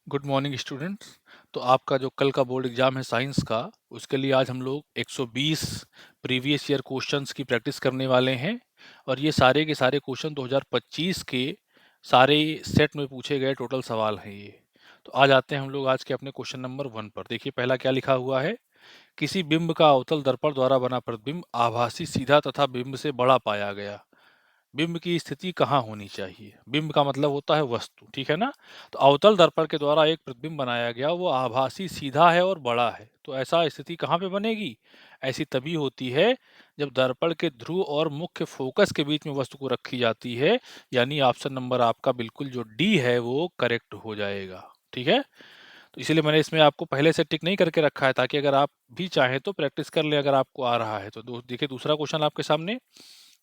Good morning students. तो आपका जो कल का बोर्ड एग्जाम है साइंस का, उसके लिए आज हम लोग 120 प्रीवियस ईयर क्वेश्चंस की प्रैक्टिस करने वाले हैं। और ये सारे के सारे क्वेश्चन 2025 के सारे सेट में पूछे गए टोटल सवाल हैं ये। तो आज आते हैं हम लोग आज के अपने क्वेश्चन नंबर 1 पर। देखिए पहला क्या लिखा हुआ है। किसी बिंब का अवतल दर्पण द्वारा बना प्रतिबिंब आभासी सीधा तथा बिंब से बड़ा पाया गया। बिंब की स्थिति कहाँ होनी चाहिए। बिंब का मतलब होता है वस्तु, ठीक है ना। तो अवतल दर्पण के द्वारा एक प्रतिबिंब बनाया गया, वो आभासी सीधा है और बड़ा है, तो ऐसा स्थिति कहाँ पे बनेगी। ऐसी तभी होती है जब दर्पण के ध्रुव और मुख्य फोकस के बीच में वस्तु को रखी जाती है। यानी ऑप्शन नंबर आपका बिल्कुल जो डी है वो करेक्ट हो जाएगा। ठीक है, तो इसीलिए मैंने इसमें आपको पहले से टिक नहीं करके रखा है, ताकि अगर आप भी चाहें तो प्रैक्टिस कर लें अगर आपको आ रहा है तो। देखिए दूसरा क्वेश्चन आपके सामने।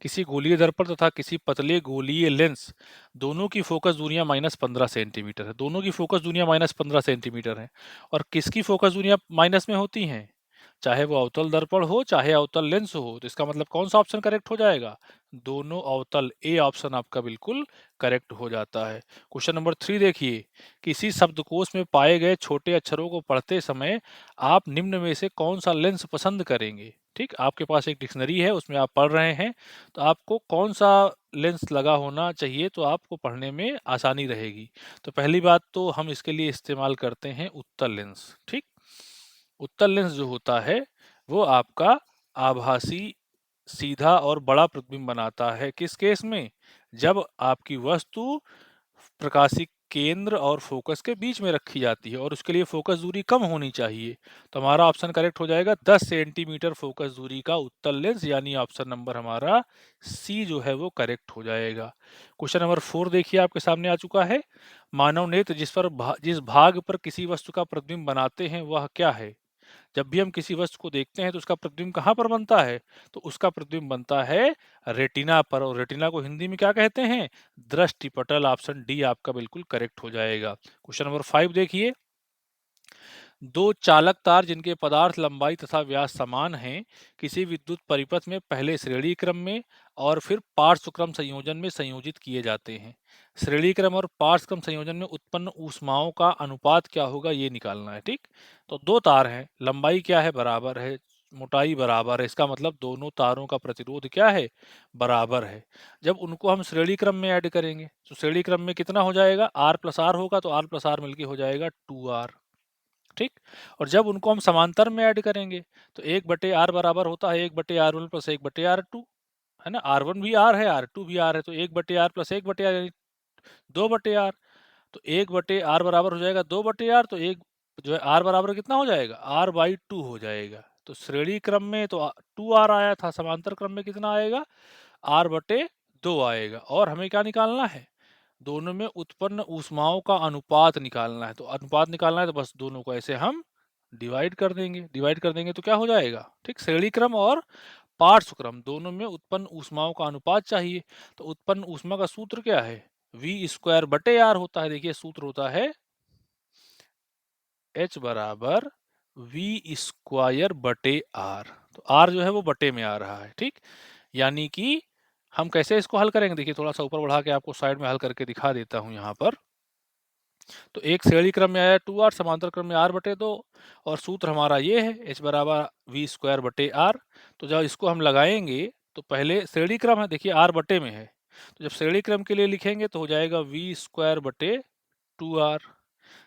किसी गोलीय दर्पण तथा किसी पतले गोलीय लेंस दोनों की फोकस दूरियां -15 सेंटीमीटर है। दोनों की फोकस दूरियां -15 सेंटीमीटर है। और किसकी फोकस दूरियां माइनस में होती हैं, चाहे वो अवतल दर्पण हो चाहे अवतल लेंस हो। तो इसका मतलब कौन सा ऑप्शन करेक्ट हो जाएगा। दोनों अवतल, ए ऑप्शन आपका बिल्कुल करेक्ट हो जाता है। क्वेश्चन नंबर 3 देखिए। किसी शब्दकोश में पाए गए छोटे अक्षरों को पढ़ते समय आप निम्न में से कौन सा लेंस पसंद करेंगे। ठीक, आपके पास एक डिक्शनरी है, उसमें आप पढ़ रहे हैं, तो आपको कौन सा लेंस लगा होना चाहिए तो आपको पढ़ने में आसानी रहेगी। तो पहली बात तो हम इसके लिए इस्तेमाल करते हैं उत्तल लेंस। ठीक, उत्तल लेंस जो होता है वो आपका आभासी सीधा और बड़ा प्रतिबिंब बनाता है। किस केस में, जब आपकी वस्तु प्रकाशिक केंद्र और फोकस के बीच में रखी जाती है, और उसके लिए फोकस दूरी कम होनी चाहिए। तो हमारा ऑप्शन करेक्ट हो जाएगा 10 सेंटीमीटर फोकस दूरी का उत्तल लेंस, यानी ऑप्शन नंबर हमारा सी जो है वो करेक्ट हो जाएगा। क्वेश्चन नंबर 4 देखिए आपके सामने आ चुका है। मानव नेत्र जिस भाग पर किसी वस्तु का प्रतिबिंब बनाते हैं वह क्या है। जब भी हम किसी वस्तु को देखते हैं तो उसका प्रतिबिंब कहाँ पर बनता है, तो उसका प्रतिबिंब बनता है रेटिना पर। और रेटिना को हिंदी में क्या कहते हैं, दृष्टि पटल। ऑप्शन डी आपका बिल्कुल करेक्ट हो जाएगा। क्वेश्चन नंबर 5 देखिए। दो चालक तार जिनके पदार्थ लंबाई तथा व्यास समान हैं, किसी विद्युत परिपथ में पहले श्रेणी क्रम में और फिर पार्श्व क्रम संयोजन में संयोजित किए जाते हैं। श्रेणी क्रम और पार्श्व क्रम संयोजन में उत्पन्न ऊष्माओं का अनुपात क्या होगा, ये निकालना है। ठीक, तो दो तार हैं, लंबाई क्या है, बराबर है, मोटाई बराबर है। इसका मतलब दोनों तारों का प्रतिरोध क्या है, बराबर है। जब उनको हम श्रेणी क्रम में ऐड करेंगे तो श्रेणी क्रम में कितना हो जाएगा, आर प्लस आर होगा, तो आर प्लस आर मिलके हो जाएगा 2r। ठीक, और जब उनको हम समांतर में ऐड करेंगे तो 1/r बराबर होता है 1/r1 प्लस 1/r2, है ना। r1 भी r है, r2 भी r है, तो 1/r प्लस 1/r यानी 2/r। तो 1/r बराबर हो जाएगा 2/r, तो एक जो है r बराबर कितना हो जाएगा, r/2 हो जाएगा। तो श्रेणी क्रम में तो 2r आया था, समांतर क्रम में कितना आएगा, r/2 आएगा। और हमें क्या निकालना है, दोनों में उत्पन्न ऊष्माओं का अनुपात निकालना है। तो अनुपात निकालना है तो बस दोनों को ऐसे हम डिवाइड कर देंगे तो क्या हो जाएगा। ठीक, श्रेणी क्रम और पार्श्व क्रम दोनों में उत्पन्न ऊष्माओं का अनुपात चाहिए। तो उत्पन्न ऊष्मा का सूत्र क्या है, v²/r होता है। देखिए सूत्र होता है h बराबर v²/r। तो r जो है वो बटे में आ रहा है। ठीक, यानी कि हम कैसे इसको हल करेंगे, देखिए थोड़ा सा ऊपर बढ़ा के आपको साइड में हल करके दिखा देता हूं यहाँ पर। तो एक श्रेणी क्रम में आया 2r, समांतर क्रम में r/2, और सूत्र हमारा ये है h बराबर v²/r। तो जब इसको हम लगाएंगे तो पहले श्रेणी क्रम है, देखिए r बटे में है, तो जब श्रेणी क्रम के लिए लिखेंगे तो हो जाएगा v²/2r।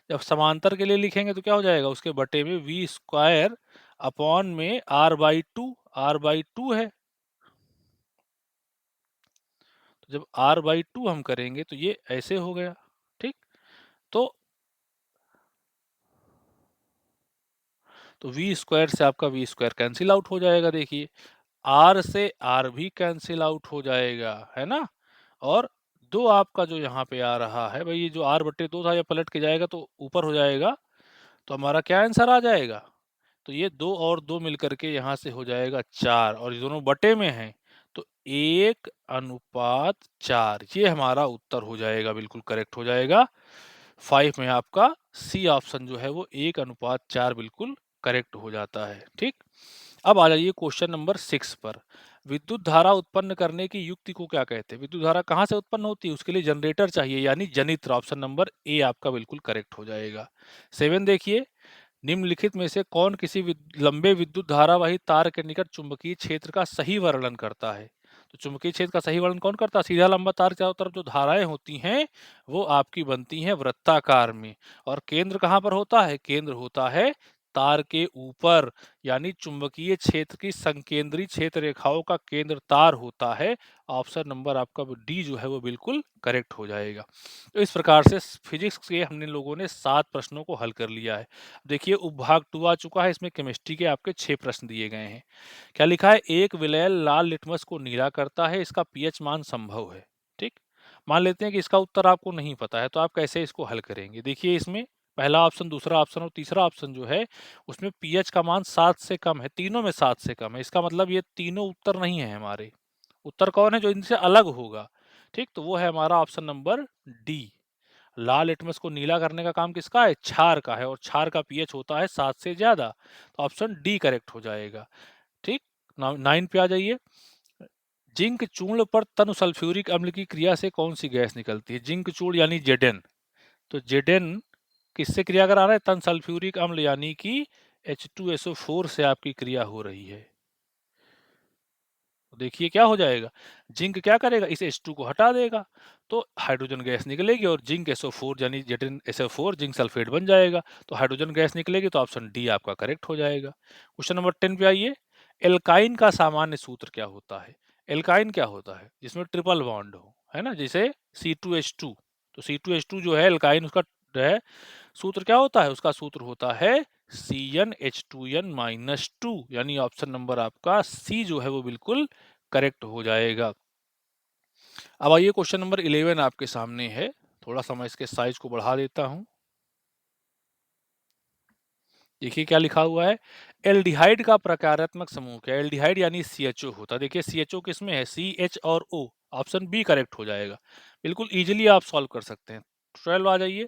जब समांतर के लिए लिखेंगे तो क्या हो जाएगा, उसके बटे में v² अपॉन में r/2, r/2 है। तो जब r/2 हम करेंगे तो ये ऐसे हो गया। ठीक, तो v² से आपका v² कैंसिल आउट हो जाएगा। देखिए r से r भी कैंसिल आउट हो जाएगा, है ना। और दो आपका जो यहाँ पे आ रहा है भाई, ये जो r/2 था ये पलट के जाएगा तो ऊपर हो जाएगा। तो हमारा क्या आंसर आ जाएगा, तो ये 2 और 2 मिलकर के यहाँ से हो जाएगा 4, और ये दोनों बटे में हैं तो 1:4, ये हमारा उत्तर हो जाएगा, बिल्कुल करेक्ट हो जाएगा। 5 में आपका सी ऑप्शन जो है वो 1:4 बिल्कुल करेक्ट हो जाता है। ठीक, अब आ जाइए क्वेश्चन नंबर 6 पर। विद्युत धारा उत्पन्न करने की युक्ति को क्या कहते हैं? विद्युत धारा कहाँ से उत्पन्न होती है? उसके लिए जनरेटर चाहिए, यानी जनित्र। ऑप्शन नंबर ए आपका बिल्कुल करेक्ट हो जाएगा। 7 देखिए, निम्नलिखित में से कौन किसी लंबे विद्युत धारावाही तार के निकट चुंबकीय क्षेत्र का सही वर्णन करता है? तो चुंबकीय क्षेत्र का सही वर्णन कौन करता है? सीधा लंबा तार चारों तरफ जो धाराएं होती हैं वो आपकी बनती हैं वृत्ताकार में, और केंद्र कहाँ पर होता है? केंद्र होता है तार के ऊपर, यानी चुंबकीय क्षेत्र की संकेंद्री क्षेत्र रेखाओं का केंद्र तार होता है। ऑप्शन नंबर आपका डी जो है वो बिल्कुल करेक्ट हो जाएगा। तो इस प्रकार से फिजिक्स के हमने लोगों ने 7 प्रश्नों को हल कर लिया है। देखिए उपभाग 2 आ चुका है, इसमें केमिस्ट्री के आपके 6 प्रश्न दिए गए हैं। क्या लिखा है? एक विलयन लाल लिटमस को नीला करता है, इसका पीएच मान संभव है। ठीक, मान लेते हैं कि इसका उत्तर आपको नहीं पता है, तो आप कैसे इसको हल करेंगे? देखिए इसमें पहला ऑप्शन, दूसरा ऑप्शन और तीसरा ऑप्शन जो है उसमें पीएच का मान 7 से कम है, तीनों में 7 से कम है। इसका मतलब ये तीनों उत्तर नहीं है हमारे। उत्तर कौन है जो इनसे अलग होगा? ठीक, तो वो है हमारा ऑप्शन नंबर डी। लाल लिटमस को नीला करने का काम किसका है? क्षार का है, और क्षार का पीएच होता है 7 से ज्यादा, तो ऑप्शन डी करेक्ट हो जाएगा। ठीक, 9 पे आ जाइए। जिंक चूर्ण पर तनु सल्फ्यूरिक अम्ल की क्रिया से कौन सी गैस निकलती है? जिंक चूर्ण यानी जेडेन, तो जेडेन किससे क्रिया करा रहा है? तन सल्फ्यूरिक अम्ल यानी कि H2SO4 से आपकी क्रिया हो रही है। तो देखिए क्या हो जाएगा, जिंक क्या करेगा? इस H2 को हटा देगा, तो हाइड्रोजन गैस निकलेगी, और जिंक SO4 यानी जेटिन SO4 जिंक सल्फेट बन जाएगा, तो हाइड्रोजन गैस निकलेगी, तो ऑप्शन डी आपका करेक्ट हो जाएगा। क्वेश्चन नंबर 10 पे आइए। एल्काइन का सामान्य सूत्र क्या होता है? एल्काइन क्या होता है? जिसमें ट्रिपल बॉन्ड हो, है ना, जैसे C2H2। तो C2H2 जो है एल्काइन, उसका है सूत्र क्या होता है? उसका सूत्र होता है CnH2n-2, यानी ऑप्शन नंबर आपका सी जो है वो बिल्कुल करेक्ट हो जाएगा। अब आइए क्वेश्चन नंबर 11 आपके सामने है। थोड़ा सा मैं इसके साइज को बढ़ा देता हूं। देखिए क्या लिखा हुआ है, एल्डिहाइड का प्रकारात्मक समूह क्या है? एल्डिहाइड यानी CHO होता है। देखिए CHO किसमें है? CH और O, ऑप्शन बी करेक्ट हो जाएगा। बिल्कुल इजीली आप सॉल्व कर सकते हैं। 12 आ जाइए।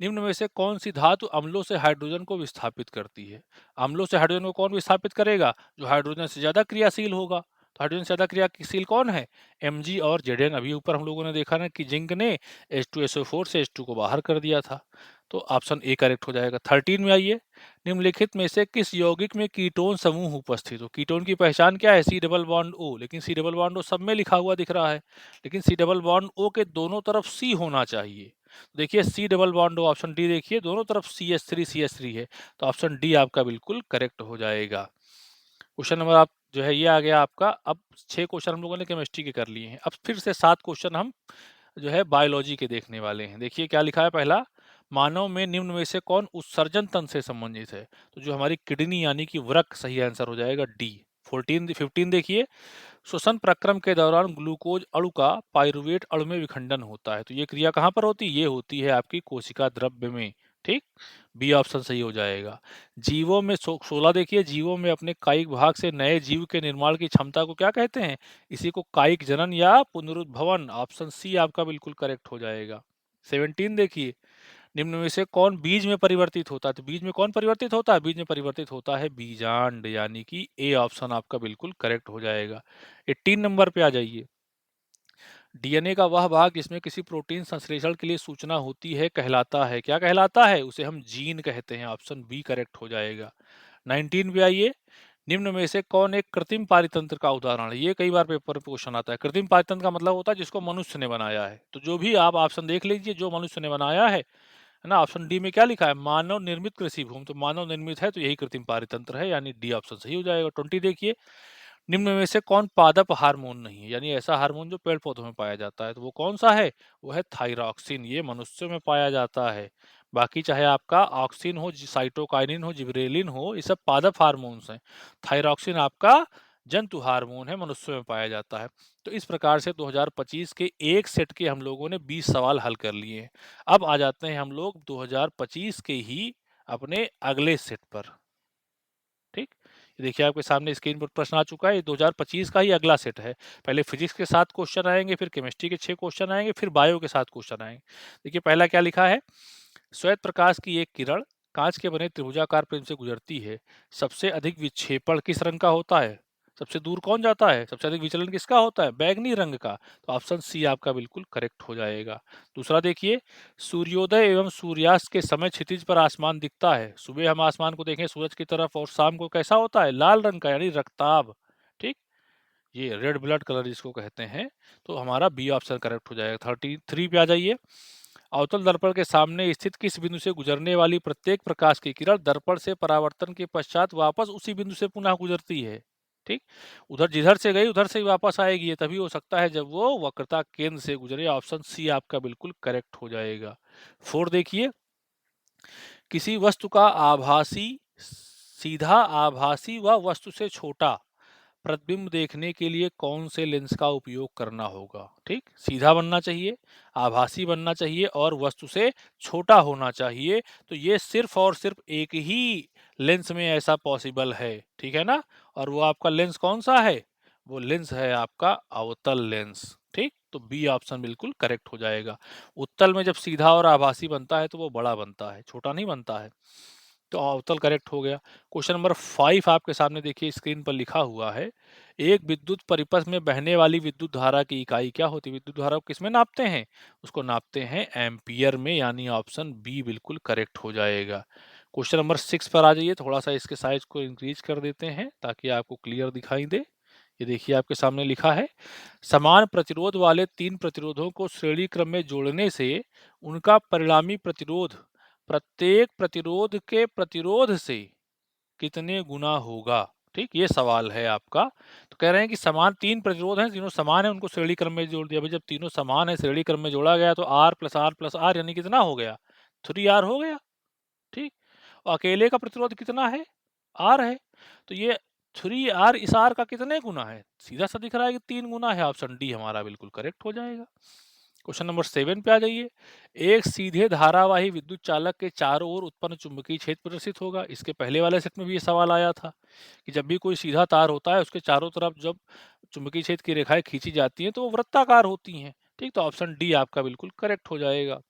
निम्न में से कौन सी धातु अम्लों से हाइड्रोजन को विस्थापित करती है? अम्लों से हाइड्रोजन को कौन विस्थापित करेगा? जो हाइड्रोजन से ज्यादा क्रियाशील होगा। तो हाइड्रोजन से ज्यादा क्रियाशील कौन है? Mg और Zn। अभी ऊपर हम लोगों ने देखा ना कि जिंक ने H2SO4 से H2 को बाहर कर दिया था, तो ऑप्शन ए करेक्ट हो जाएगा। 13 में आइए। निम्नलिखित में से किस यौगिक में कीटोन समूह उपस्थित हो? कीटोन की पहचान क्या है? सी डबल बॉन्ड ओ, लेकिन सी डबल बॉन्ड ओ सब में लिखा हुआ दिख रहा है, लेकिन सी डबल बॉन्ड ओ के दोनों तरफ सी होना चाहिए। देखिए C double bond O, option D देखिए, दोनों तरफ CH3 है, तो ऑप्शन डी आपका बिल्कुल करेक्ट हो जाएगा। क्वेश्चन नंबर आप जो है ये आ गया आपका। अब 6 क्वेश्चन हम लोगों ने केमिस्ट्री के कर लिए हैं। अब फिर से 7 क्वेश्चन हम जो है बायोलॉजी के देखने वाले हैं। देखिए क्या लिखा है, पहला, मानव में निम्न में से कौन उत्सर्जन तंत्र से संबंधित है? तो जो हमारी किडनी यानी कि वृक्क सही आंसर हो जाएगा डी। 15 देखिए, श्वसन प्रक्रम के दौरान ग्लूकोज अणु का पाइरुवेट अणु में विखंडन होता है, तो ये क्रिया कहाँ पर होती है? ये होती है आपकी कोशिका द्रव्य में। ठीक, बी ऑप्शन सही हो जाएगा। जीवों में 16 देखिए, जीवों में अपने कायिक भाग से नए जीव के निर्माण की क्षमता को क्या कहते हैं? इसी को कायिक जनन या पुनरुद्भवन, ऑप्शन सी आपका बिल्कुल करेक्ट हो जाएगा। 17 देखिए, निम्न में से कौन बीज में परिवर्तित होता है? तो बीज में कौन परिवर्तित होता है? बीज में परिवर्तित होता है बीजांड, यानी कि ए ऑप्शन आपका बिल्कुल करेक्ट हो जाएगा। 18 नंबर पे आ जाइए। डीएनए का वह भाग जिसमें किसी प्रोटीन संश्लेषण के लिए सूचना होती है कहलाता है, क्या कहलाता है? उसे हम जीन कहते हैं, ऑप्शन बी करेक्ट हो जाएगा। 19 पे आइए। निम्न में से कौन एक कृत्रिम पारितंत्र का उदाहरण है? ये कई बार पेपर में क्वेश्चन आता है। कृत्रिम पारितंत्र का मतलब होता है जिसको मनुष्य ने बनाया है, तो जो भी आप ऑप्शन देख लीजिए जो मनुष्य ने बनाया है ना। ऑप्शन डी में क्या लिखा है? मानव निर्मित कृषि भूमि, तो मानव निर्मित है तो यही कृत्रिम पारितंत्र है, यानी डी ऑप्शन सही हो जाएगा। 20 देखिए, निम्न में से कौन पादप हार्मोन नहीं है? यानी ऐसा हार्मोन जो पेड़ पौधों में पाया जाता है, तो वो कौन सा है? वो है थायरॉक्सिन, ये मनुष्यों में पाया जाता है। बाकी चाहे आपका ऑक्सिन हो, साइटोकाइनिन हो, जिबरेलिन हो, ये सब पादप हार्मोन्स हैं। थायरॉक्सिन आपका जंतु हार्मोन है, मनुष्यों में पाया जाता है। तो इस प्रकार से 2025 के एक सेट के हम लोगों ने 20 सवाल हल कर लिए हैं। अब आ जाते हैं हम लोग 2025 के ही अपने अगले सेट पर। ठीक, ये देखिए आपके सामने स्क्रीन पर प्रश्न आ चुका है, ये 2025 का ही अगला सेट है। पहले फिजिक्स के 7 क्वेश्चन आएंगे, फिर केमिस्ट्री के 6 क्वेश्चन आएंगे, फिर बायो के 7 क्वेश्चन आएंगे। देखिए पहला क्या लिखा है, श्वेत प्रकाश की एक किरण कांच के बने त्रिभुजाकार प्रिज्म से गुजरती है, सबसे अधिक विक्षेपण किस रंग का होता है? सबसे दूर कौन जाता है? सबसे अधिक विचलन किसका होता है? बैंगनी रंग का। तो ऑप्शन सी आपका बिल्कुल करेक्ट हो जाएगा। दूसरा देखिए, सूर्योदय एवं सूर्यास्त के समय क्षितिज पर आसमान दिखता है। सुबह हम आसमान को देखें सूरज की तरफ, और शाम को कैसा होता है? लाल रंग का, यानी रक्ताभ। ठीक, ये रेड ब्लड कलर जिसको कहते हैं। तो हमारा बी ऑप्शन करेक्ट हो जाएगा। 33 पे आ जाइए। अवतल दर्पण के सामने स्थित किस बिंदु से गुजरने वाली प्रत्येक प्रकाश की किरण दर्पण से परावर्तन के पश्चात वापस उसी बिंदु से पुनः गुजरती है? ठीक, उधर जिधर से गई उधर से ही वापस आएगी। ये तभी हो सकता है जब वो वक्रता केंद्र से गुजरे। ऑप्शन सी आपका बिल्कुल करेक्ट हो जाएगा। 4 देखिए, किसी वस्तु का आभासी, सीधा आभासी व वस्तु से छोटा प्रतिबिंब देखने के लिए कौन से लेंस का उपयोग करना होगा? ठीक, सीधा बनना चाहिए, आभासी बनना चाहिए और वस्तु से छोटा होना चाहिए। तो ये सिर्फ और सिर्फ एक ही लेंस में ऐसा पॉसिबल है, ठीक है ना? और वो आपका लेंस कौन सा है? वो लेंस है आपका अवतल लेंस। ठीक, तो बी ऑप्शन बिल्कुल करेक्ट हो जाएगा। उत्तल में जब सीधा और आभासी बनता है तो वो बड़ा बनता है, छोटा नहीं बनता है। तो अवतल करेक्ट हो गया। क्वेश्चन नंबर 5 आपके सामने देखिए, स्क्रीन पर लिखा हुआ है, एक विद्युत परिपथ में बहने वाली विद्युत धारा की इकाई क्या होती है? विद्युत धारा को किसमें नापते हैं? उसको नापते हैं एम्पियर में, यानी ऑप्शन बी बिल्कुल करेक्ट हो जाएगा। क्वेश्चन नंबर 6 पर आ जाइए। थोड़ा सा इसके साइज को इंक्रीज कर देते हैं ताकि आपको क्लियर दिखाई दे। ये देखिए आपके सामने लिखा है, समान प्रतिरोध वाले 3 प्रतिरोधों को श्रेणी क्रम में जोड़ने से उनका परिणामी प्रतिरोध प्रत्येक प्रतिरोध के प्रतिरोध से कितने गुना होगा? ठीक, ये सवाल है आपका। तो कह रहे हैं कि समान 3 प्रतिरोध हैं, तीनों समान हैं, उनको श्रेणी क्रम में जोड़ दिया। भाई जब तीनों समान है, श्रेणी क्रम में जोड़ा गया तो R plus R plus R यानी कितना हो गया? 3R हो गया। ठीक, और अकेले का प्रतिरोध कितना है? R है। तो ये 3R इस R का कितने गुना है? सीधा सा दिख रहा है कि 3 गुना है। ऑप्शन डी हमारा बिल्कुल करेक्ट हो जाएगा। क्वेश्चन नंबर 7 पे आ जाइए। एक सीधे धारावाही विद्युत चालक के चारों ओर उत्पन्न चुंबकीय क्षेत्र प्रदर्शित होगा। इसके पहले वाले सेट में भी ये सवाल आया था कि जब भी कोई सीधा तार होता है उसके चारों तरफ जब चुंबकीय क्षेत्र की रेखाएं खींची जाती हैं तो वो वृत्ताकार होती हैं। ठीक, तो ऑप्शन डी आपका बिल्कुल करेक्ट हो जाएगा।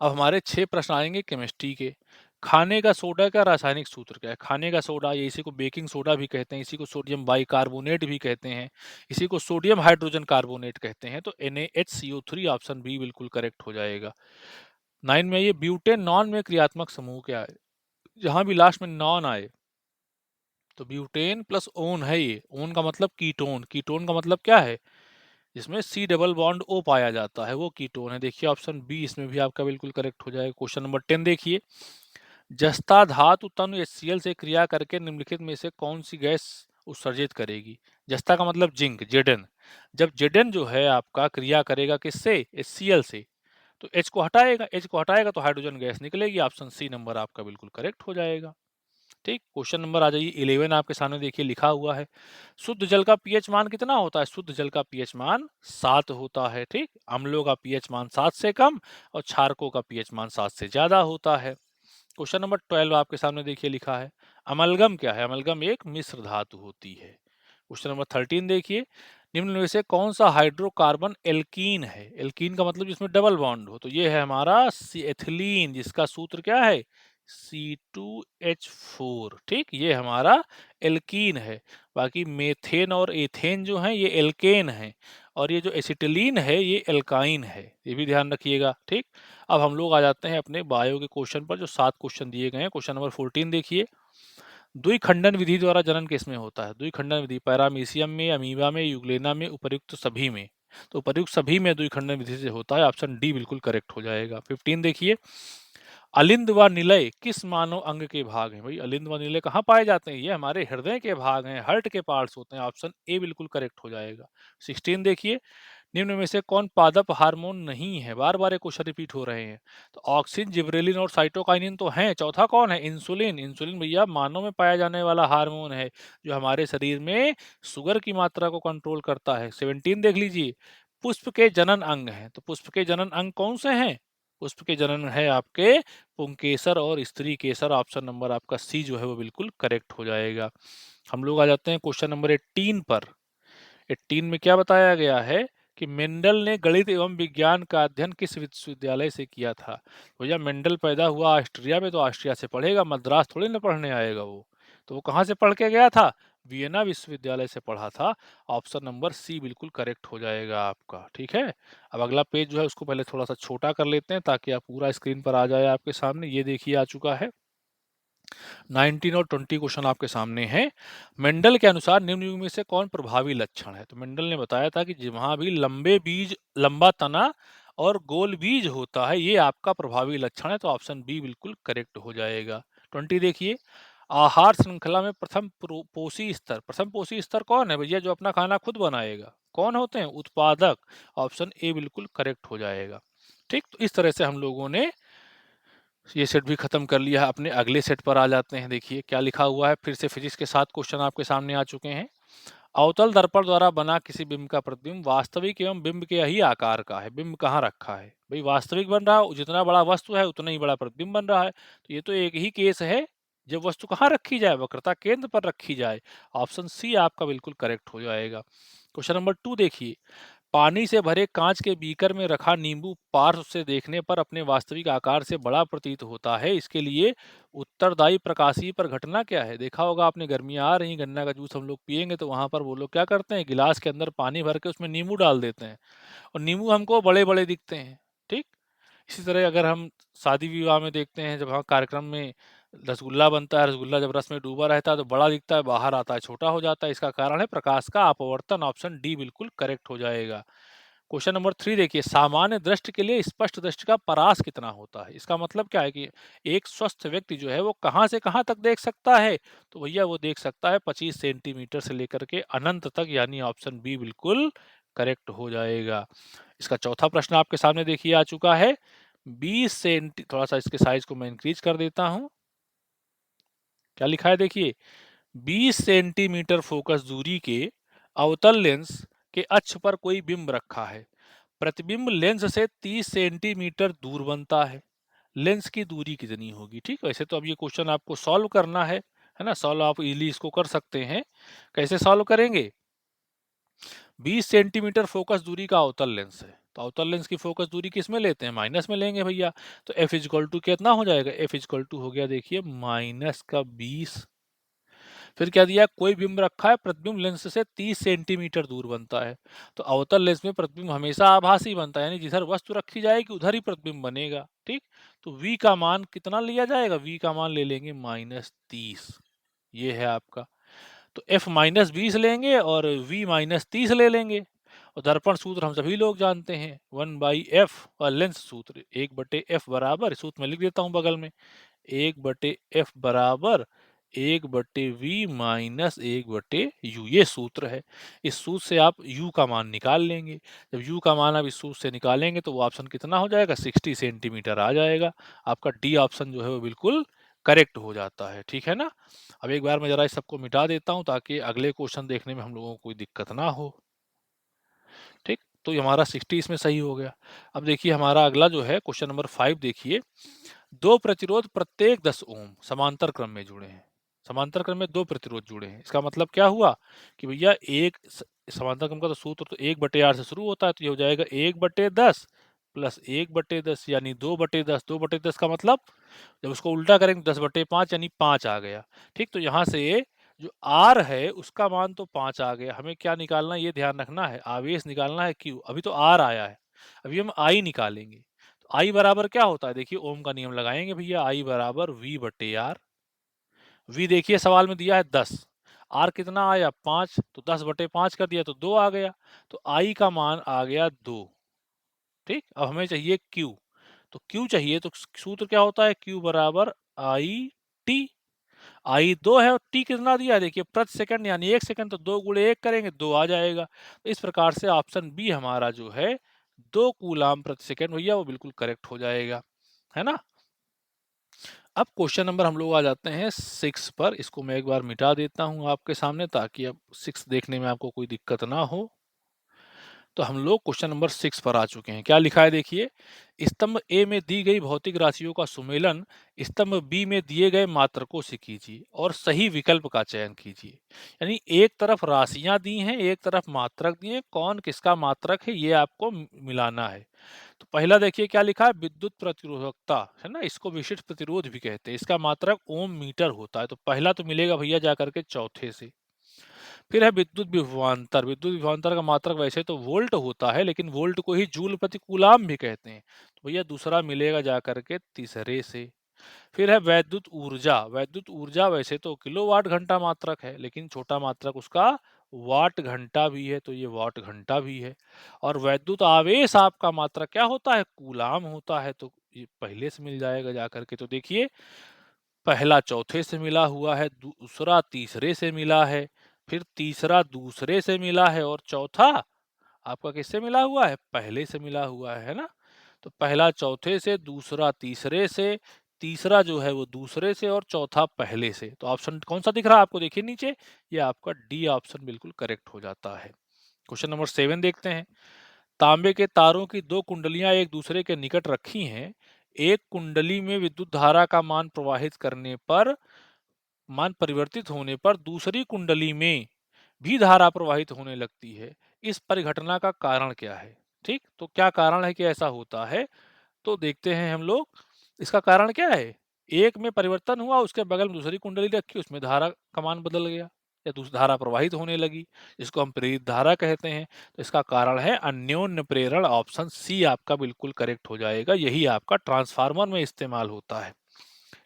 अब हमारे 6 प्रश्न आएंगे केमिस्ट्री के। खाने का सोडा का रासायनिक सूत्र क्या है? खाने का सोडा, ये इसी को बेकिंग सोडा भी कहते हैं, इसी को सोडियम बाइकार्बोनेट भी कहते हैं, इसी को सोडियम हाइड्रोजन कार्बोनेट कहते हैं। तो NaHCO3 ऑप्शन बी बिल्कुल करेक्ट हो जाएगा। 9 में ये ब्यूटेन नॉन में क्रियात्मक समूह क्या है? जहां भी लास्ट में नॉन आए तो ब्यूटेन प्लस ओन है। ये ओन का मतलब कीटोन, कीटोन का मतलब क्या है? जिसमें C डबल बॉन्ड O पाया जाता है वो कीटोन है। देखिए ऑप्शन बी इसमें भी आपका बिल्कुल करेक्ट हो जाएगा। क्वेश्चन नंबर 10 देखिए, जस्ता धातु तनु HCl से क्रिया करके निम्नलिखित में से कौन सी गैस उत्सर्जित करेगी? जस्ता का मतलब जिंक, Zn। जब Zn जो है आपका क्रिया करेगा किससे? HCl से, तो H को हटाएगा, H को हटाएगा तो हाइड्रोजन गैस निकलेगी। ऑप्शन सी नंबर आपका बिल्कुल करेक्ट हो जाएगा। ठीक, क्वेश्चन नंबर आ जाइए 11 आपके सामने देखिए लिखा हुआ है, शुद्ध जल का पीएच मान कितना होता है? शुद्ध जल का पीएच मान 7 होता है। ठीक, अम्लों का पीएच मान 7 से कम और क्षारकों का पीएच मान 7 से ज्यादा होता है। क्वेश्चन नंबर 12 आपके सामने देखिए लिखा है, अमलगम क्या है? अमलगम एक मिश्र धातु होती है। क्वेश्चन नंबर 13 देखिए, निम्न में से कौन सा हाइड्रोकार्बन एल्कीन है? एल्कीन का मतलब जिसमें डबल बॉन्ड हो। तो ये है हमारा एथिलीन, जिसका सूत्र क्या है? C2H4। ठीक, ये हमारा एल्कीन है। बाकी मेथेन और एथेन जो है ये एल्केन है, और ये जो एसिटिलीन है ये एल्काइन है। ये भी ध्यान रखिएगा। ठीक, अब हम लोग आ जाते हैं अपने बायो के क्वेश्चन पर, जो 7 क्वेश्चन दिए गए हैं। क्वेश्चन नंबर 14 देखिए, द्विखंडन विधि द्वारा जनन किसमें होता है? द्विखंडन विधि पैरामीशियम में, अमीबा में, यूग्लेना में, उपर्युक्त सभी में। तो उपर्युक्त सभी में द्विखंडन विधि से होता है। ऑप्शन डी बिल्कुल करेक्ट हो जाएगा। 15 देखिए, अलिंद व निलय किस मानव अंग के भाग हैं? भाई अलिंद व निलय कहाँ पाए जाते हैं? ये हमारे हृदय के भाग हैं, हार्ट के पार्ट्स होते हैं। ऑप्शन ए बिल्कुल करेक्ट हो जाएगा। 16 देखिए, निम्न में से कौन पादप हार्मोन नहीं है? बार बार ये क्वेश्चन रिपीट हो रहे हैं। तो ऑक्सिन, जिबरेलिन और साइटोकाइनिन तो हैं, चौथा कौन है? इंसुलिन। इंसुलिन भैया मानव में पाया जाने वाला हार्मोन है जो हमारे शरीर में शुगर की मात्रा को कंट्रोल करता है। 17 देख लीजिए, पुष्प के जनन अंग हैं। तो पुष्प के जनन अंग कौन से हैं? पुष्प के जनन है आपके पुंकेसर और स्त्री केसर। ऑप्शन नंबर आपका सी जो है वो बिल्कुल करेक्ट हो जाएगा। हम लोग आ जाते हैं क्वेश्चन नंबर 18 पर। 18 में क्या बताया गया है कि मेंडल ने गणित एवं विज्ञान का अध्ययन किस विश्वविद्यालय से किया था? भैया मेंडल पैदा हुआ ऑस्ट्रिया में, तो ऑस्ट्रिया से पढ़ेगा, मद्रास थोड़ी ना पढ़ने आएगा वो। तो वो कहाँ से पढ़ के गया था? वियना विश्वविद्यालय से पढ़ा था। ऑप्शन नंबर सी बिल्कुल करेक्ट हो जाएगा आपका। ठीक है, अब अगला पेज जो है उसको पहले थोड़ा सा छोटा कर लेते हैं ताकि आप पूरा स्क्रीन पर आ जाए आपके सामने। ये देखिए आ चुका है। 19 और 20 क्वेश्चन आपके सामने हैं। मेंडल के अनुसार निम्न युग में से कौन प्रभावी लक्षण है? तो मेंडल ने बताया था कि जहां भी लंबे बीज, लंबा तना और गोल बीज होता है, ये आपका प्रभावी लक्षण है। तो ऑप्शन बी बिल्कुल करेक्ट हो जाएगा। 20 देखिए, आहार श्रृंखला में पोषी स्तर, प्रथम पोषी स्तर कौन है भैया? जो अपना खाना खुद बनाएगा। कौन होते हैं? उत्पादक। ऑप्शन ए बिल्कुल करेक्ट हो जाएगा। ठीक, तो इस तरह से हम लोगों ने ये सेट भी खत्म कर लिया है। अपने अगले सेट पर आ जाते हैं। देखिए क्या लिखा हुआ है। फिर से फिजिक्स के 7 क्वेश्चन आपके सामने आ चुके हैं। अवतल दर्पण द्वारा बना किसी बिंब का प्रतिबिंब वास्तविक एवं बिंब के ही आकार का है। बिंब कहाँ रखा है भाई? वास्तविक बन रहा है, जितना बड़ा वस्तु है उतना ही बड़ा प्रतिबिंब बन रहा है। तो ये तो एक ही केस है जब वस्तु कहाँ रखी जाए? वक्रता केंद्र पर रखी जाए। ऑप्शन सी आपका बिल्कुल करेक्ट हो जाएगा। क्वेश्चन नंबर 2 देखिए, पानी से भरे कांच के बीकर में रखा नींबू पार्श्व से देखने पर अपने वास्तविक आकार से बड़ा प्रतीत होता है। इसके लिए उत्तरदायी प्रकाशीय पर घटना क्या है? देखा होगा आपने, गर्मियां आ रही, गन्ना का जूस हम लोग पियेंगे तो वहां पर वो लोग क्या करते हैं? गिलास के अंदर पानी भर के उसमें नींबू डाल देते हैं और नींबू हमको बड़े बड़े दिखते हैं। ठीक, इसी तरह अगर हम शादी विवाह में देखते हैं, जब वहाँ कार्यक्रम में रसगुल्ला बनता है, रसगुल्ला जब रस में डूबा रहता है तो बड़ा दिखता है, बाहर आता है छोटा हो जाता है। इसका कारण है प्रकाश का अपवर्तन। ऑप्शन डी बिल्कुल करेक्ट हो जाएगा। क्वेश्चन नंबर 3 देखिए, सामान्य दृष्टि के लिए स्पष्ट दृष्टि का परास कितना होता है? इसका मतलब क्या है कि एक स्वस्थ व्यक्ति जो है वो कहाँ से कहाँ तक देख सकता है? तो भैया वो देख सकता है 25 सेंटीमीटर से लेकर के अनंत तक, यानी ऑप्शन बी बिल्कुल करेक्ट हो जाएगा। इसका चौथा प्रश्न आपके सामने देखिए आ चुका है। 20 सेंटी, थोड़ा सा इसके साइज को मैं इंक्रीज कर देता हूं। क्या लिखा है देखिए, 20 सेंटीमीटर फोकस दूरी के अवतल लेंस के अक्ष पर कोई बिंब रखा है। प्रतिबिंब लेंस से 30 सेंटीमीटर दूर बनता है। लेंस की दूरी कितनी होगी? ठीक, वैसे तो अब ये क्वेश्चन आपको सॉल्व करना है ना। सॉल्व आप इजीली इसको कर सकते हैं। कैसे सॉल्व करेंगे? 20 सेंटीमीटर फोकस दूरी का अवतल लेंस है, तो अवतल लेंस की फोकस दूरी किस में लेते हैं? माइनस में लेंगे भैया। तो एफ इजक्वल टू कितना हो जाएगा? एफ इजक्वल टू हो गया देखिए माइनस का 20। फिर क्या दिया? कोई बिंब रखा है, प्रतिबिंब लेंस से 30 सेंटीमीटर दूर बनता है। तो अवतल लेंस में प्रतिबिंब हमेशा आभासी बनता है, यानी जिधर वस्तु रखी जाएगी उधर ही प्रतिबिंब बनेगा। ठीक, तो v का मान कितना लिया जाएगा? v का मान ले लेंगे -30। ये है आपका। तो f -20 लेंगे और v -30 ले लेंगे। और दर्पण सूत्र हम सभी लोग जानते हैं, 1/f। और लेंस सूत्र 1/f बराबर, सूत्र में लिख देता हूं बगल में, 1/f बराबर 1/v माइनस 1/u। ये सूत्र है। इस सूत्र से आप u का मान निकाल लेंगे। जब u का मान आप इस सूत्र से निकालेंगे तो वो ऑप्शन कितना हो जाएगा? 60 सेंटीमीटर आ जाएगा। आपका डी ऑप्शन जो है वो बिल्कुल करेक्ट हो जाता है। ठीक है ना। अब एक बार मैं जरा इस सबको मिटा देता हूं ताकि अगले क्वेश्चन देखने में हम लोगों को कोई दिक्कत ना हो। ठीक, तो ये हमारा 60 इसमें सही हो गया। अब देखिए हमारा अगला जो है क्वेश्चन नंबर 5 देखिए, दो प्रतिरोध प्रत्येक 10 ओम समांतर क्रम में जुड़े हैं। समांतर क्रम में दो प्रतिरोध जुड़े हैं, इसका मतलब क्या हुआ कि भैया समांतर क्रम का तो सूत्र तो 1/r से शुरू होता है, तो ये हो जाएगा 1/10 प्लस 1/10 यानी 2/10। 2/10 का मतलब जब उसको उल्टा करेंगे 10/5 यानी 5 आ गया। ठीक, तो यहाँ से जो आर है उसका मान तो 5 आ गया। हमें क्या निकालना है ये ध्यान रखना है, आवेश निकालना है क्यू। अभी तो आर आया है, अभी हम आई निकालेंगे। तो आई बराबर क्या होता है? देखिए ओम का नियम लगाएंगे भैया, आई बराबर v/r। v देखिए सवाल में दिया है 10, आर कितना आया? 5, तो 10/5 कर दिया तो 2 आ गया। तो आई का मान आ गया 2। ठीक, अब हमें चाहिए q। तो q चाहिए तो सूत्र क्या होता है? q बराबर आई टी। आई 2 है और टी कितना दिया है? देखिए प्रति सेकंड, यानी 1 सेकंड, तो 2 गुणे 1 करेंगे 2 आ जाएगा। तो इस प्रकार से ऑप्शन बी हमारा जो है 2 कूलाम प्रति सेकंड भैया वो बिल्कुल करेक्ट हो जाएगा, है ना। अब क्वेश्चन नंबर हम लोग आ जाते हैं 6 पर। इसको मैं एक बार मिटा देता हूं आपके सामने ताकि अब 6 देखने में आपको कोई दिक्कत ना हो। तो हम लोग क्वेश्चन नंबर 6 पर आ चुके हैं। क्या लिखा है देखिए, स्तंभ ए में दी गई भौतिक राशियों का सुमेलन स्तंभ बी में दिए गए मात्रकों से कीजिए और सही विकल्प का चयन कीजिए। यानी एक तरफ राशियां दी हैं, एक तरफ मात्रक दिए हैं, कौन किसका मात्रक है ये आपको मिलाना है। तो पहला देखिए क्या लिखा है, विद्युत प्रतिरोधकता, है ना, इसको विशिष्ट प्रतिरोध भी कहते हैं। इसका मात्रक ओम मीटर होता है। तो पहला तो मिलेगा भैया जाकर के चौथे से। फिर है विद्युत विभवांतर। विद्युत विभवांतर का मात्रक वैसे तो वोल्ट होता है, लेकिन वोल्ट को ही जूल प्रति कूलाम भी कहते हैं। तो भैया दूसरा मिलेगा जा करके तीसरे से। फिर है वैद्युत ऊर्जा। वैद्युत ऊर्जा वैसे तो किलोवाट घंटा मात्रक है, लेकिन छोटा मात्रक उसका वाट घंटा भी है, तो ये वाट घंटा भी है। और वैद्युत आवेश आपका मात्रक क्या होता है? कूलाम होता है, तो ये पहले से मिल जाएगा जा करके। तो देखिए, पहला चौथे से मिला हुआ है, दूसरा तीसरे से मिला है, फिर तीसरा दूसरे से मिला है, और चौथा आपका किससे मिला हुआ है? पहले से मिला हुआ है ना? तो पहला चौथे से, दूसरा तीसरे से, तीसरा जो है वो दूसरे से, और चौथा पहले से। तो ऑप्शन कौन सा दिख रहा है आपको? देखिए नीचे, ये आपका डी ऑप्शन बिल्कुल करेक्ट हो जाता है। क्वेश्चन नंबर 7 देखते हैं। तांबे के तारों की दो कुंडलियां एक दूसरे के निकट रखी हैं। एक कुंडली में विद्युत धारा का मान प्रवाहित करने पर, मान परिवर्तित होने पर दूसरी कुंडली में भी धारा प्रवाहित होने लगती है। इस परिघटना का कारण क्या है? ठीक, तो क्या कारण है कि ऐसा होता है? तो देखते हैं हम लोग, इसका कारण क्या है? एक में परिवर्तन हुआ, उसके बगल में दूसरी कुंडली रखी, उसमें धारा का मान बदल गया, या दूसरी धारा प्रवाहित होने लगी, इसको हम प्रेरित धारा कहते हैं। तो इसका कारण है अन्योन्य प्रेरण। ऑप्शन सी आपका बिल्कुल करेक्ट हो जाएगा। यही आपका ट्रांसफार्मर में इस्तेमाल होता है।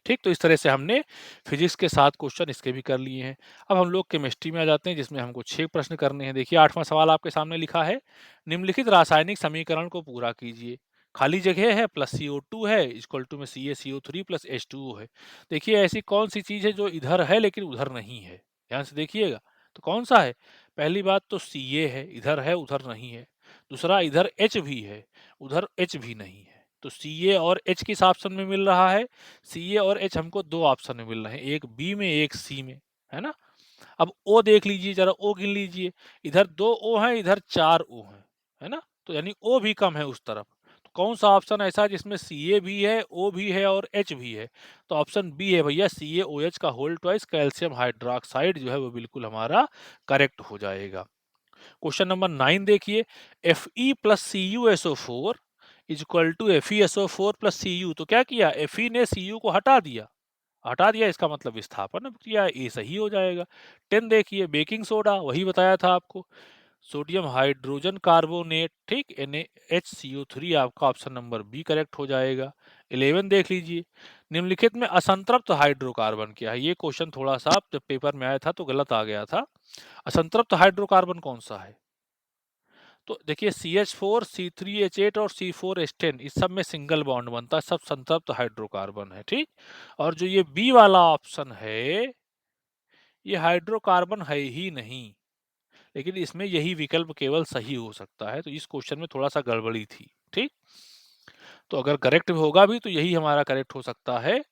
ठीक, तो इस तरह से हमने फिजिक्स के 7 क्वेश्चन इसके भी कर लिए हैं। अब हम लोग केमिस्ट्री में आ जाते हैं, जिसमें हमको 6 प्रश्न करने हैं। देखिए 8वां सवाल आपके सामने लिखा है, निम्नलिखित रासायनिक समीकरण को पूरा कीजिए। खाली जगह है, प्लस CO2 है, इक्वल टू में CaCO3 प्लस H2O है। देखिए ऐसी कौन सी चीज़ है जो इधर है लेकिन उधर नहीं है? ध्यान से देखिएगा, तो कौन सा है? पहली बात तो Ca है, इधर है उधर नहीं है। दूसरा, इधर H भी है, उधर H भी नहीं है। तो Ca और H किस ऑप्शन में मिल रहा है? Ca और H हमको 2 ऑप्शन में मिल रहे हैं, एक बी में एक सी में, है ना? अब O देख लीजिए जरा, O गिन लीजिए, इधर 2 O हैं, इधर 4 O हैं, है ना? तो यानी O भी कम है उस तरफ। तो कौन सा ऑप्शन ऐसा है जिसमें Ca भी है, O भी है और H भी है? तो ऑप्शन बी है भैया, CaOH का होल ट्वाइस कैल्शियम हाइड्रोक्साइड जो है वो बिल्कुल हमारा करेक्ट हो जाएगा। क्वेश्चन नंबर 9 देखिए, Fe plus CuSO4 is equal to FeSO4 plus Cu। तो क्या किया? Fe ने Cu को हटा दिया, हटा दिया, इसका मतलब विस्थापन किया, ये सही हो जाएगा। 10 देखिए, बेकिंग सोडा, वही बताया था आपको, सोडियम हाइड्रोजन कार्बोनेट, ठीक, NaHCO3 आपका ऑप्शन नंबर बी करेक्ट हो जाएगा। 11 देख लीजिए, निम्नलिखित में असंतृप्त हाइड्रोकार्बन क्या है? ये क्वेश्चन थोड़ा सा जब पेपर में आया था तो गलत आ गया था। असंतृप्त हाइड्रोकार्बन कौन सा है? तो देखिए CH4, C3H8 और C4H10, इस सब में सिंगल बॉन्ड बनता है, सब संतृप्त हाइड्रोकार्बन है, ठीक। और जो ये बी वाला ऑप्शन है, ये हाइड्रोकार्बन है ही नहीं, लेकिन इसमें यही विकल्प केवल सही हो सकता है, तो इस क्वेश्चन में थोड़ा सा गड़बड़ी थी, ठीक। तो अगर करेक्ट होगा भी तो यही हमारा करेक्ट हो सकता है।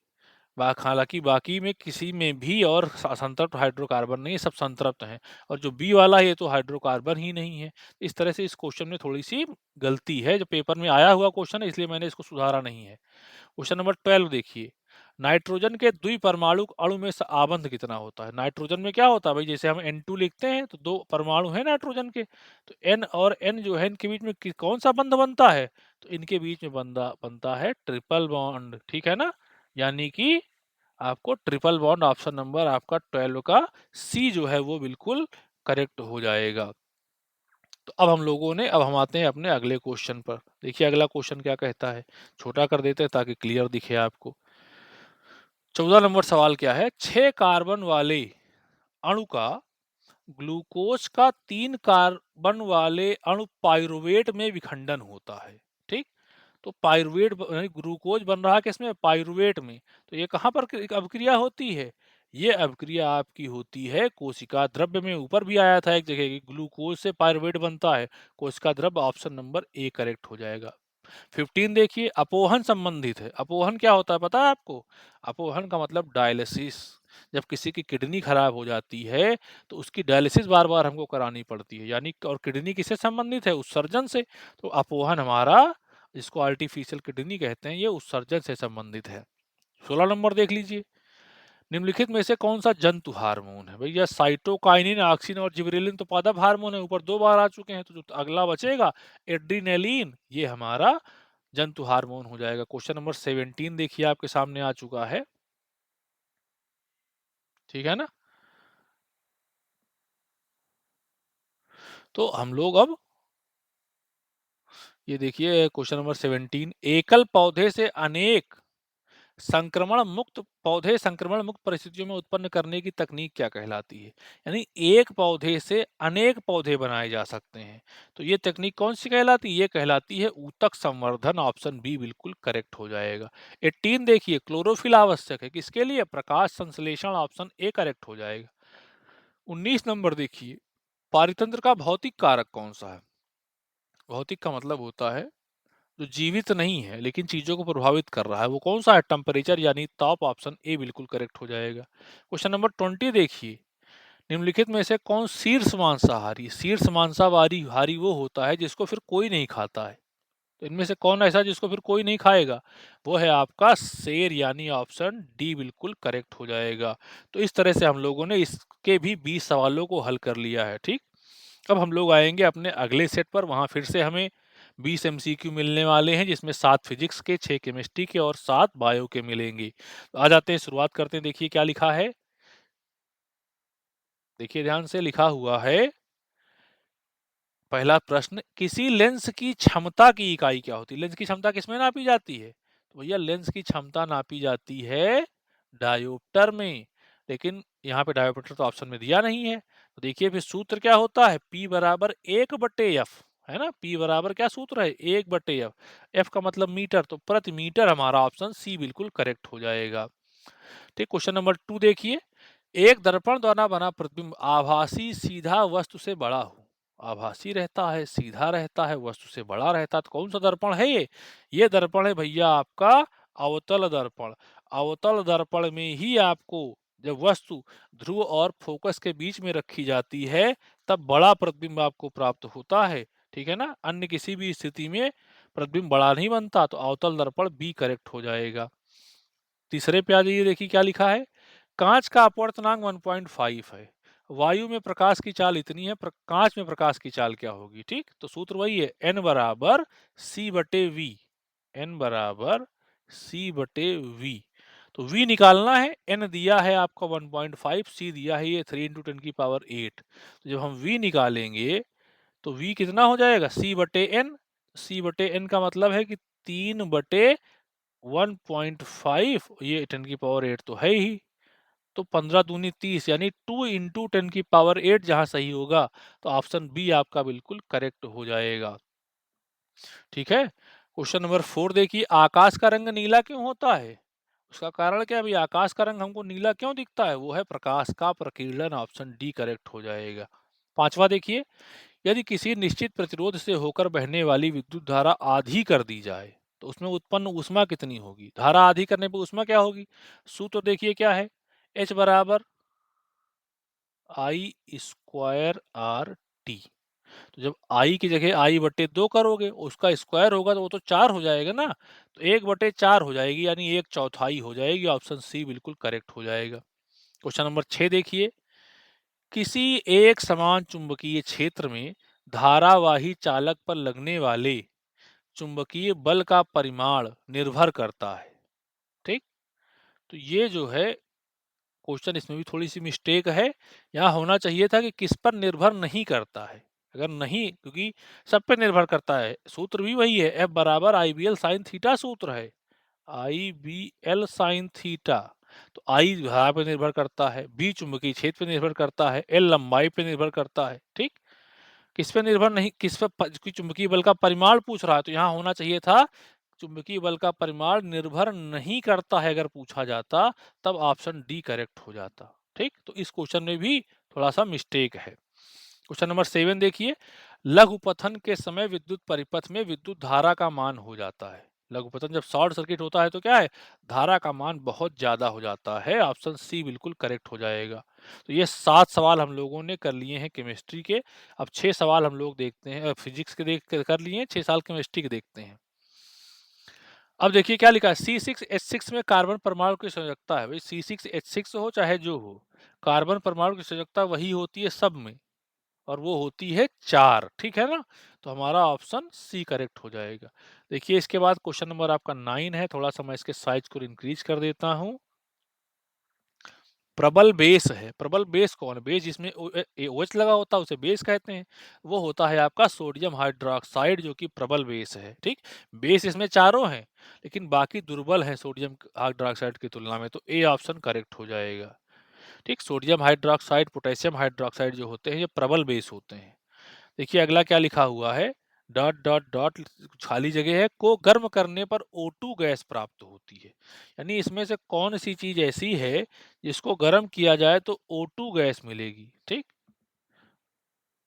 हालांकि बाकी में किसी में भी और संतृप्त हाइड्रोकार्बन नहीं है, सब संतृप्त हैं। और जो बी वाला है ये तो हाइड्रोकार्बन ही नहीं है। इस तरह से इस क्वेश्चन में थोड़ी सी गलती है, जो पेपर में आया हुआ क्वेश्चन है, इसलिए मैंने इसको सुधारा नहीं है। क्वेश्चन नंबर 12 देखिए, नाइट्रोजन के द्विपरमाणु अणु में आबंध कितना होता है? नाइट्रोजन में क्या होता है भाई, जैसे हम N2 लिखते हैं तो 2 परमाणु है नाइट्रोजन के, तो N और N जो है इनके बीच में कौन सा बंध बनता है? तो इनके बीच में बनता है ट्रिपल बॉन्ड, ठीक है ना? यानी कि आपको ट्रिपल बॉन्ड, ऑप्शन नंबर आपका 12 का सी जो है वो बिल्कुल करेक्ट हो जाएगा। तो अब हम आते हैं अपने अगले क्वेश्चन पर। देखिए अगला क्वेश्चन क्या कहता है, छोटा कर देते हैं ताकि क्लियर दिखे आपको। 14 नंबर सवाल क्या है, 6 कार्बन वाले अणु का ग्लूकोज का 3 कार्बन वाले अणु पाइरुवेट में विखंडन होता है, ठीक। तो पाइरुवेट यानी ग्लूकोज बन रहा है किसमें? पाइरुवेट में। तो ये कहाँ पर अभिक्रिया होती है? ये अभिक्रिया आपकी होती है कोशिका द्रव्य में। ऊपर भी आया था एक जगह कि ग्लूकोज से पाइरुवेट बनता है, कोशिका द्रव्य, ऑप्शन नंबर ए करेक्ट हो जाएगा। 15 देखिए, अपोहन संबंधित है। अपोहन क्या होता है पता है आपको? अपोहन का मतलब डायलिसिस। जब किसी की किडनी खराब हो जाती है तो उसकी डायलिसिस बार बार हमको करानी पड़ती है, यानी और किडनी किससे संबंधित है? उत्सर्जन से। तो अपोहन हमारा, जिसको आर्टिफिशियल किडनी कहते हैं, ये उत्सर्जन से संबंधित है। 16 नंबर देख लीजिए, निम्नलिखित में से कौन सा जंतु हार्मोन है? भैया साइटोकाइनिन, ऑक्सिन और जिबरेलिन तो पादप हार्मोन है, ऊपर 2 बार आ चुके हैं, तो जो अगला बचेगा एड्रीनलिन, ये हमारा जंतु हार्मोन हो जाएगा। क्वेश्चन नंबर 17 देखिए आपके सामने आ चुका है, ठीक है ना? तो हम लोग अब ये देखिए क्वेश्चन नंबर 17, एकल पौधे से अनेक संक्रमण मुक्त परिस्थितियों में उत्पन्न करने की तकनीक क्या कहलाती है? यानी एक पौधे से अनेक पौधे बनाए जा सकते हैं, तो ये तकनीक कौन सी कहलाती है? ये कहलाती है ऊतक संवर्धन। ऑप्शन बी बिल्कुल करेक्ट हो जाएगा। 18 देखिए, क्लोरोफिल आवश्यक है किसके लिए? प्रकाश संश्लेषण। ऑप्शन ए करेक्ट हो जाएगा। 19 नंबर देखिए, पारितंत्र का भौतिक कारक कौन सा है? भौतिक का मतलब होता है जो जीवित नहीं है लेकिन चीजों को प्रभावित कर रहा है, वो कौन सा है? टेम्परेचर यानी ताप। ऑप्शन ए बिल्कुल करेक्ट हो जाएगा। क्वेश्चन नंबर 20 देखिए, निम्नलिखित में से कौन शीर्ष मांसाहारी? शीर्ष मांसाहारी हारी वो होता है जिसको फिर कोई नहीं खाता है। तो इनमें से कौन ऐसा जिसको फिर कोई नहीं खाएगा? वो है आपका शेर, यानी ऑप्शन डी बिल्कुल करेक्ट हो जाएगा। तो इस तरह से हम लोगों ने इसके भी 20 सवालों को हल कर लिया है। ठीक, अब हम लोग आएंगे अपने अगले सेट पर। वहां फिर से हमें 20 एमसीक्यू मिलने वाले हैं, जिसमें 7 फिजिक्स के, 6 केमिस्ट्री के और 7 बायो के मिलेंगे। तो आ जाते हैं, शुरुआत करते हैं। देखिए क्या लिखा है, देखिए ध्यान से। लिखा हुआ है पहला प्रश्न, किसी लेंस की क्षमता की इकाई क्या होती है? लेंस की क्षमता किसमें नापी जाती है? तो भैया लेंस की क्षमता नापी जाती है डायोप्टर में। लेकिन यहाँ पे डायोप्टर तो ऑप्शन में दिया नहीं है। तो देखिए फिर सूत्र क्या होता है, P बराबर 1/f, है ना। P बराबर क्या सूत्र है? 1/f। f का मतलब मीटर, तो प्रति मीटर हमारा ऑप्शन सी बिल्कुल करेक्ट हो जाएगा। ठीक, क्वेश्चन नंबर 2 देखिए, एक दर्पण द्वारा बना प्रतिबिंब आभासी सीधा वस्तु से बड़ा हो। आभासी रहता है, सीधा रहता है, वस्तु से बड़ा रहता है, तो कौन सा दर्पण है ये दर्पण है भैया आपका अवतल दर्पण। अवतल दर्पण में ही आपको जब वस्तु ध्रुव और फोकस के बीच में रखी जाती है तब बड़ा प्रतिबिंब आपको प्राप्त होता है। ठीक है ना, अन्य किसी भी स्थिति में प्रतिबिंब बड़ा नहीं बनता। तो अवतल दर्पण बी करेक्ट हो जाएगा। तीसरे पे आ जाइए, देखिए क्या लिखा है, कांच का अपवर्तनांक 1.5 है। वायु में प्रकाश की चाल इतनी है, कांच में प्रकाश की चाल क्या होगी? ठीक, तो सूत्र वही है, n बराबर c बटे वी। n बराबर c बटे वी। तो v निकालना है, n दिया है आपका 1.5, c दिया है ये 3 × 10⁸ तो जब हम v निकालेंगे तो v कितना हो जाएगा? c बटे n। c बटे n का मतलब है कि 3/1.5, ये 10⁸ तो है ही। तो 15 दूनी 30, यानी 2 × 10⁸ जहां सही होगा तो ऑप्शन बी आपका बिल्कुल करेक्ट हो जाएगा। ठीक है, क्वेश्चन नंबर 4 देखिए, आकाश का रंग नीला क्यों होता है? उसका कारण क्या है? भाई आकाश का रंग हमको नीला क्यों दिखता है? वो है प्रकाश का प्रकीर्णन। ऑप्शन डी करेक्ट हो जाएगा। पांचवा देखिए, यदि किसी निश्चित प्रतिरोध से होकर बहने वाली विद्युत धारा आधी कर दी जाए तो उसमें उत्पन्न ऊष्मा कितनी होगी? धारा आधी करने पर ऊष्मा क्या होगी? सूत्र देखिए क्या है, H बराबर आई स्क्वायर आर टी। तो जब आई की जगह I/2 करोगे, उसका स्क्वायर होगा तो वो तो 4 हो जाएगा ना। तो 1/4 हो जाएगी, यानी 1/4 हो जाएगी। ऑप्शन सी बिल्कुल करेक्ट हो जाएगा। क्वेश्चन नंबर 6 देखिए, किसी एक समान चुंबकीय क्षेत्र में धारावाही चालक पर लगने वाले चुंबकीय बल का परिमाण निर्भर करता है। ठीक, तो ये जो है क्वेश्चन, इसमें भी थोड़ी सी मिस्टेक है। यहाँ होना चाहिए था कि किस पर निर्भर नहीं करता है। अगर नहीं, क्योंकि सब पे निर्भर करता है। सूत्र भी वही है, F बराबर IBL साइन थीटा सूत्र है। IBL sine theta. तो I धारा पे निर्भर करता है, B चुंबकीय क्षेत्र पे निर्भर करता है, L लंबाई पे निर्भर करता है। ठीक, किस पे निर्भर नहीं, किस पे चुंबकीय बल का परिमाण पूछ रहा है, तो यहाँ होना चाहिए था चुंबकीय बल का परिमाण निर्भर नहीं करता है। अगर पूछा जाता तब ऑप्शन डी करेक्ट हो जाता। ठीक, तो इस क्वेश्चन में भी थोड़ा सा मिस्टेक है। क्वेश्चन नंबर 7 देखिए, लघुपथन के समय विद्युत परिपथ में विद्युत धारा का मान हो जाता है। लघुपथन जब शॉर्ट सर्किट होता है तो क्या है, धारा का मान बहुत ज्यादा हो जाता है। ऑप्शन सी बिल्कुल करेक्ट हो जाएगा। तो ये 7 सवाल हम लोगों ने कर लिए हैं केमिस्ट्री के। अब 6 सवाल हम लोग देखते हैं, फिजिक्स के कर लिए हैं, 6 साल केमिस्ट्री के देखते हैं। अब देखिए क्या लिखा है, C6H6 में कार्बन परमाणु की संयोजकता है। भाई C6H6 हो चाहे जो हो, कार्बन परमाणु की संयोजकता वही होती है सब में, और वो होती है 4। ठीक है ना, तो हमारा ऑप्शन सी करेक्ट हो जाएगा। देखिए इसके बाद क्वेश्चन नंबर आपका 9 है। थोड़ा सा मैं इसके साइज को इंक्रीज कर देता हूं। प्रबल बेस है। प्रबल बेस कौन है? बेस जिसमें OH लगा होता है उसे बेस कहते हैं। वो होता है आपका सोडियम हाइड्रॉक्साइड, जो कि प्रबल बेस है। ठीक, बेस इसमें चारों हैं लेकिन बाकी दुर्बल है सोडियम हाइड्रॉक्साइड की तुलना में, तो ए ऑप्शन करेक्ट हो जाएगा। ठीक, सोडियम हाइड्रॉक्साइड, पोटेशियम हाइड्रॉक्साइड जो होते हैं ये प्रबल बेस होते हैं। देखिए अगला क्या लिखा हुआ है, डॉट डॉट डॉट खाली जगह है, को गर्म करने पर O2 गैस प्राप्त होती है। यानी इसमें से कौन सी चीज ऐसी है जिसको गर्म किया जाए तो O2 गैस मिलेगी। ठीक,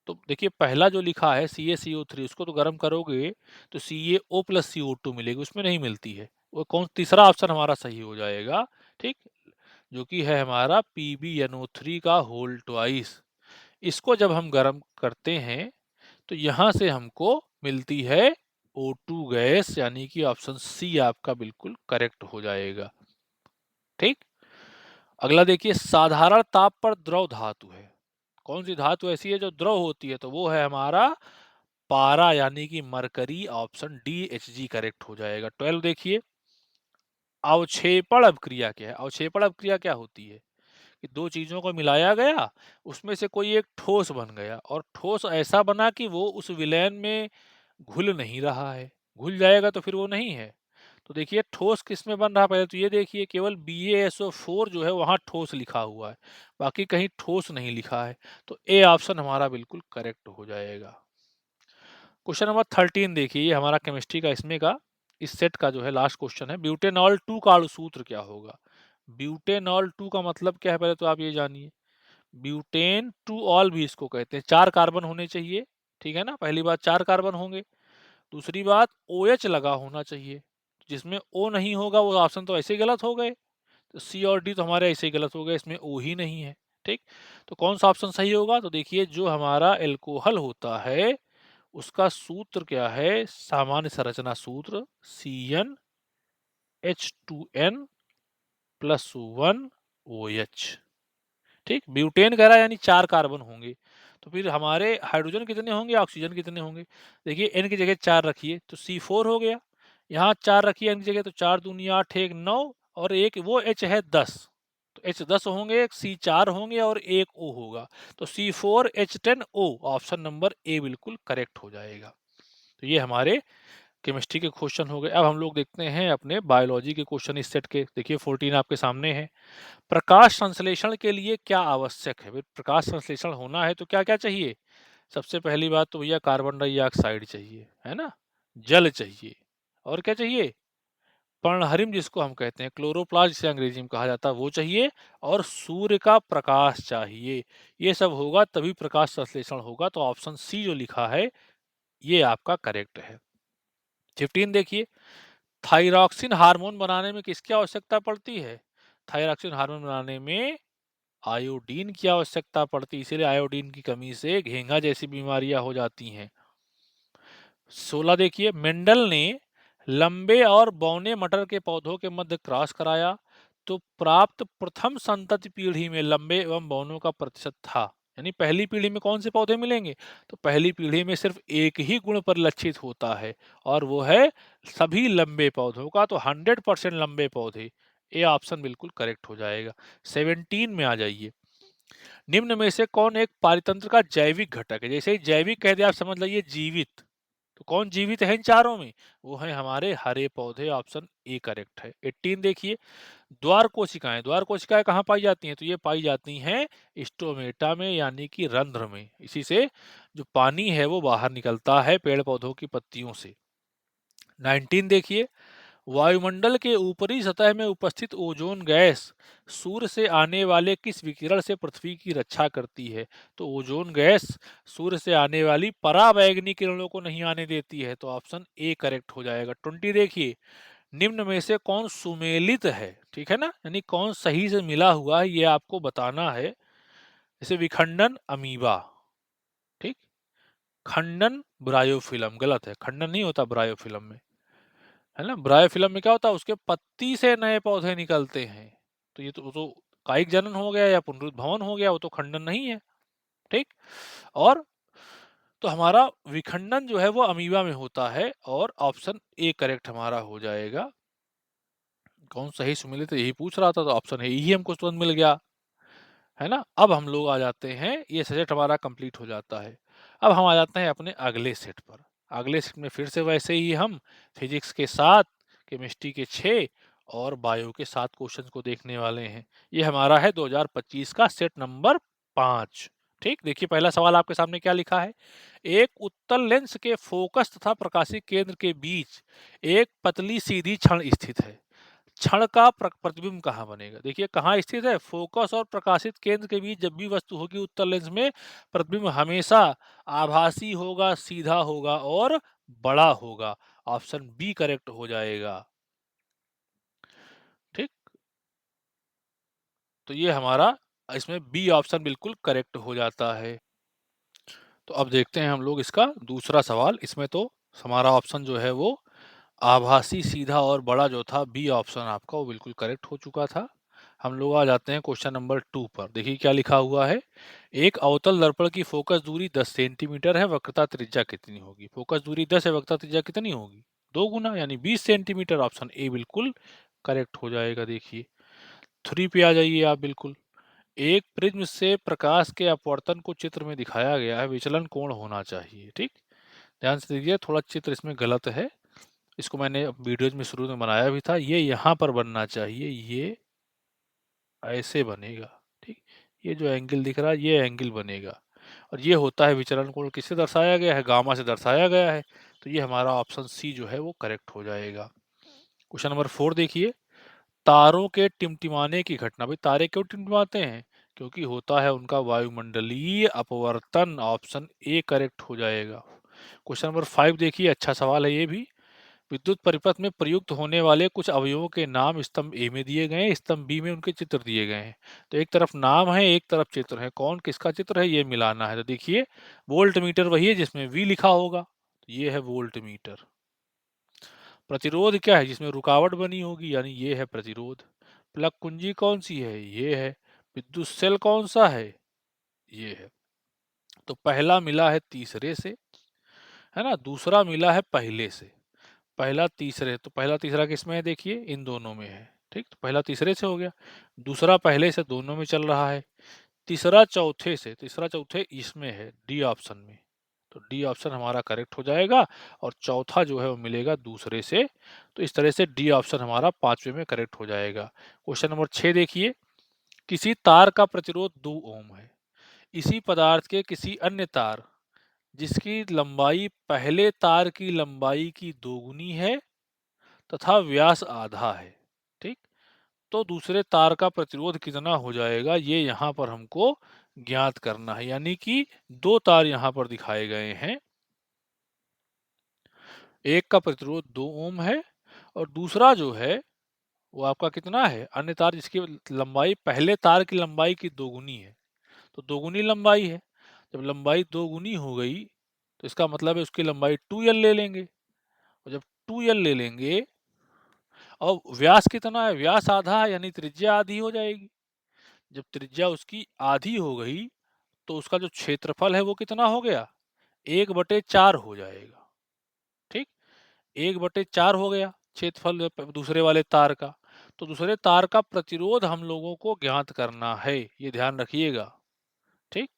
तो देखिए पहला जो लिखा है CaCO3, उसको तो गर्म करोगे तो CaO प्लस CO2 मिलेगी, उसमें नहीं मिलती है। वो कौन, तीसरा ऑप्शन हमारा सही हो जाएगा। ठीक, जो कि है हमारा PbNO3 का होल ट्वाइस। इसको जब हम गर्म करते हैं तो यहाँ से हमको मिलती है O2 गैस, यानी कि ऑप्शन सी आपका बिल्कुल करेक्ट हो जाएगा। ठीक, अगला देखिए, साधारण ताप पर द्रव धातु है। कौन सी धातु ऐसी है जो द्रव होती है? तो वो है हमारा पारा, यानी कि mercury, option D Hg correct हो जाएगा। 12 देखिए, अवक्षेपण अभिक्रिया क्या है? अवक्षेपण अभिक्रिया क्या होती है कि दो चीजों को मिलाया गया, उसमें से कोई एक ठोस बन गया, और ठोस ऐसा बना कि वो उस विलयन में घुल नहीं रहा है। घुल जाएगा तो फिर वो नहीं है। तो देखिए ठोस किस में बन रहा है, पहले तो ये देखिए, केवल BaSO4 जो है वहां ठोस लिखा हुआ है, बाकी कहीं ठोस नहीं लिखा है। तो ए ऑप्शन हमारा बिल्कुल करेक्ट हो जाएगा। क्वेश्चन नंबर 13 देखिए, ये हमारा केमिस्ट्री का इसमें का इस सेट का जो है लास्ट क्वेश्चन है। ब्यूटेनॉल 2 का अणुसूत्र क्या होगा? ब्यूटेनॉल 2 का मतलब क्या है, पहले तो आप ये जानिए। ब्यूटेन टू ऑल भी इसको कहते हैं, 4 कार्बन होने चाहिए। ठीक है ना, पहली बात 4 कार्बन होंगे। दूसरी बात OH लगा होना चाहिए, जिसमें O नहीं होगा वो ऑप्शन तो ऐसे ही गलत हो गए। तो C और D तो हमारे ऐसे ही गलत हो गए, इसमें O ही नहीं है। ठीक, तो कौन सा ऑप्शन सही होगा? तो देखिए जो हमारा एल्कोहल होता है उसका सूत्र क्या है, सामान्य संरचना सूत्र CnH2n प्लस 1OH। ठीक, ब्यूटेन कह रहा है यानी 4 कार्बन होंगे, तो फिर हमारे हाइड्रोजन कितने होंगे, ऑक्सीजन कितने होंगे? देखिए n की जगह 4 रखिए तो C4 हो गया, यहाँ 4 रखिए n की जगह तो 4 दूनी 8, 1 9, और एक वो H है 10, तो H 10 होंगे, एक C4 होंगे और एक O होगा, तो C4H10O, ऑप्शन नंबर ए बिल्कुल करेक्ट हो जाएगा। तो ये हमारे केमिस्ट्री के क्वेश्चन हो गए। अब हम लोग देखते हैं अपने बायोलॉजी के क्वेश्चन इस सेट के। देखिए 14 आपके सामने है। प्रकाश संश्लेषण के लिए क्या आवश्यक है? प्रकाश संश्लेषण होना है तो क्या क्या चाहिए? सबसे पहली बात तो भैया कार्बन डाइऑक्साइड चाहिए, है ना, जल चाहिए, और क्या चाहिए? पर्णहरिम जिसको हम कहते हैं, क्लोरोप्लास्ट जिसे अंग्रेजी में कहा जाता है, वो चाहिए, और सूर्य का प्रकाश चाहिए। ये सब होगा तभी प्रकाश संश्लेषण होगा, तो ऑप्शन सी जो लिखा है ये आपका करेक्ट है। 15 देखिए, थायरॉक्सिन हार्मोन बनाने में किसकी आवश्यकता पड़ती है? थायरॉक्सिन हार्मोन बनाने में आयोडीन की आवश्यकता पड़ती है, इसीलिए आयोडीन की कमी से घेंघा जैसी बीमारियां हो जाती हैं। 16 देखिए, मेंडल ने लंबे और बौने मटर के पौधों के मध्य क्रॉस कराया तो प्राप्त प्रथम संतति पीढ़ी में लंबे एवं बौनों का प्रतिशत था। यानी पहली पीढ़ी में कौन से पौधे मिलेंगे? तो पहली पीढ़ी में सिर्फ एक ही गुण परिलक्षित होता है, और वो है सभी लंबे पौधों का, तो 100% लंबे पौधे। ये ऑप्शन बिल्कुल करेक्ट हो जाएगा। 17 में आ जाइए, निम्न में से कौन एक पारितंत्र का जैविक घटक है? जैसे ही जैविक कह दिया आप समझ लीजिए जीवित, तो कौन जीवित है इन चारों में? वो है हमारे हरे पौधे, ऑप्शन ए करेक्ट है। 18 देखिए, द्वार कोशिकाएं, द्वार कोशिकाएं कहाँ पाई जाती हैं? तो ये पाई जाती हैं स्टोमेटा में, यानी कि रंध्र में। इसी से जो पानी है वो बाहर निकलता है पेड़ पौधों की पत्तियों से। 19 देखिए, वायुमंडल के ऊपरी सतह में उपस्थित ओजोन गैस सूर्य से आने वाले किस विकिरण से पृथ्वी की रक्षा करती है? तो ओजोन गैस सूर्य से आने वाली पराबैंगनी किरणों को नहीं आने देती है, तो ऑप्शन ए करेक्ट हो जाएगा। 20 देखिए, निम्न में से कौन सुमेलित है? ठीक है ना, यानी कौन सही से मिला हुआ है ये आपको बताना है। जैसे विखंडन अमीबा, ठीक, खंडन ब्रायोफिलम, गलत है, खंडन नहीं होता ब्रायोफिलम में, है ना। ब्रायोफिलम में क्या होता है, उसके पत्ती से नए पौधे निकलते हैं। तो ये तो कायिक जनन हो गया या पुनरुद्भवन हो गया, वो तो खंडन नहीं है। ठीक, और तो हमारा विखंडन जो है वो अमीबा में होता है, और ऑप्शन ए करेक्ट हमारा हो जाएगा। कौन सही सुमेलित, यही पूछ रहा था, तो ऑप्शन ए ही हमको तुरंत मिल गया। है ना? अब हम लोग आ जाते हैं, ये सेट हमारा कंप्लीट हो जाता है। अब हम आ जाते हैं अपने अगले सेट पर। अगले सेट में फिर से वैसे ही हम फिजिक्स के 7, केमिस्ट्री के 6 और बायो के 7 क्वेश्चंस को देखने वाले हैं। ये हमारा है 2025 का सेट नंबर 5। ठीक, देखिए पहला सवाल आपके सामने क्या लिखा है। एक उत्तल लेंस के फोकस तथा प्रकाशिक केंद्र के बीच एक पतली सीधी छड़ स्थित है। क्षण का प्रतिबिंब कहाँ बनेगा? देखिए कहाँ स्थित है, फोकस और प्रकाशित केंद्र के बीच जब भी वस्तु होगी उत्तल लेंस में, प्रतिबिंब हमेशा आभासी होगा, सीधा होगा और बड़ा होगा। ऑप्शन बी करेक्ट हो जाएगा। ठीक, तो ये हमारा इसमें बी ऑप्शन बिल्कुल करेक्ट हो जाता है। तो अब देखते हैं हम लोग इसका दूसरा सवाल। इसमें तो हमारा ऑप्शन जो है वो आभासी, सीधा और बड़ा जो था, बी ऑप्शन आपका वो बिल्कुल करेक्ट हो चुका था। हम लोग आ जाते हैं क्वेश्चन नंबर 2 पर। देखिए क्या लिखा हुआ है। एक अवतल दर्पण की फोकस दूरी 10 सेंटीमीटर है, वक्रता त्रिज्या कितनी होगी? फोकस दूरी 10 है, वक्रता त्रिज्या कितनी होगी? 2 गुना यानी 20 सेंटीमीटर। ऑप्शन ए बिल्कुल करेक्ट हो जाएगा। देखिए 3 पे आ जाइए आप बिल्कुल। एक प्रिज्म से प्रकाश के अपवर्तन को चित्र में दिखाया गया है, विचलन कोण होना चाहिए। ठीक, ध्यान से देखिए, थोड़ा चित्र इसमें गलत है। इसको मैंने वीडियोज में शुरू में बनाया भी था। ये यहाँ पर बनना चाहिए, ये ऐसे बनेगा। ठीक, ये जो एंगल दिख रहा है ये एंगल बनेगा, और ये होता है विचलन कोण। किससे दर्शाया गया है? गामा से दर्शाया गया है। तो ये हमारा ऑप्शन सी जो है वो करेक्ट हो जाएगा। क्वेश्चन नंबर 4 देखिए। तारों के टिमटिमाने की घटना। भाई तारे क्यों टिमटिमाते हैं? क्योंकि होता है उनका वायुमंडलीय अपवर्तन। ऑप्शन ए करेक्ट हो जाएगा। क्वेश्चन नंबर 5 देखिए, अच्छा सवाल है ये भी। विद्युत परिपथ में प्रयुक्त होने वाले कुछ अवयवों के नाम स्तंभ ए में दिए गए हैं, स्तंभ बी में उनके चित्र दिए गए हैं। तो एक तरफ नाम है, एक तरफ चित्र है, कौन किसका चित्र है ये मिलाना है। तो देखिए वोल्ट मीटर वही है जिसमें वी लिखा होगा, तो ये है वोल्ट मीटर। प्रतिरोध क्या है? जिसमें रुकावट बनी होगी, यानी ये है प्रतिरोध। प्लग कुंजी कौन सी है? ये है। विद्युत सेल कौन सा है? ये है। तो पहला मिला है तीसरे से, है ना, दूसरा मिला है पहले से। पहला तीसरे, तो पहला तीसरा किसमें है? देखिए इन दोनों में है। ठीक, तो पहला तीसरे से हो गया, दूसरा पहले से, दोनों में चल रहा है। तीसरा चौथे से, तीसरा चौथे इसमें है, डी ऑप्शन में। तो डी ऑप्शन हमारा करेक्ट हो जाएगा, और चौथा जो है वो मिलेगा दूसरे से। तो इस तरह से डी ऑप्शन हमारा 5वें में करेक्ट हो जाएगा। क्वेश्चन नंबर 6 देखिए। किसी तार का प्रतिरोध 2 ओम है। इसी पदार्थ के किसी अन्य तार जिसकी लंबाई पहले तार की लंबाई की दोगुनी है तथा व्यास आधा है। ठीक, तो दूसरे तार का प्रतिरोध कितना हो जाएगा, ये यहाँ पर हमको ज्ञात करना है। यानी कि 2 तार यहाँ पर दिखाए गए हैं, एक का प्रतिरोध 2 ओम है, और दूसरा जो है वो आपका कितना है, अन्य तार जिसकी लंबाई पहले तार की लंबाई की दोगुनी है। तो दोगुनी लंबाई है, जब लंबाई दोगुनी हो गई तो इसका मतलब है उसकी लंबाई 2l ले लेंगे, और जब 2l ले लेंगे, और व्यास कितना है? व्यास आधा है, यानी त्रिज्या आधी हो जाएगी। जब त्रिज्या उसकी आधी हो गई तो उसका जो क्षेत्रफल है वो कितना हो गया? 1/4 हो जाएगा। ठीक, 1/4 हो गया क्षेत्रफल दूसरे वाले तार का। तो दूसरे तार का प्रतिरोध हम लोगों को ज्ञात करना है, ये ध्यान रखिएगा। ठीक,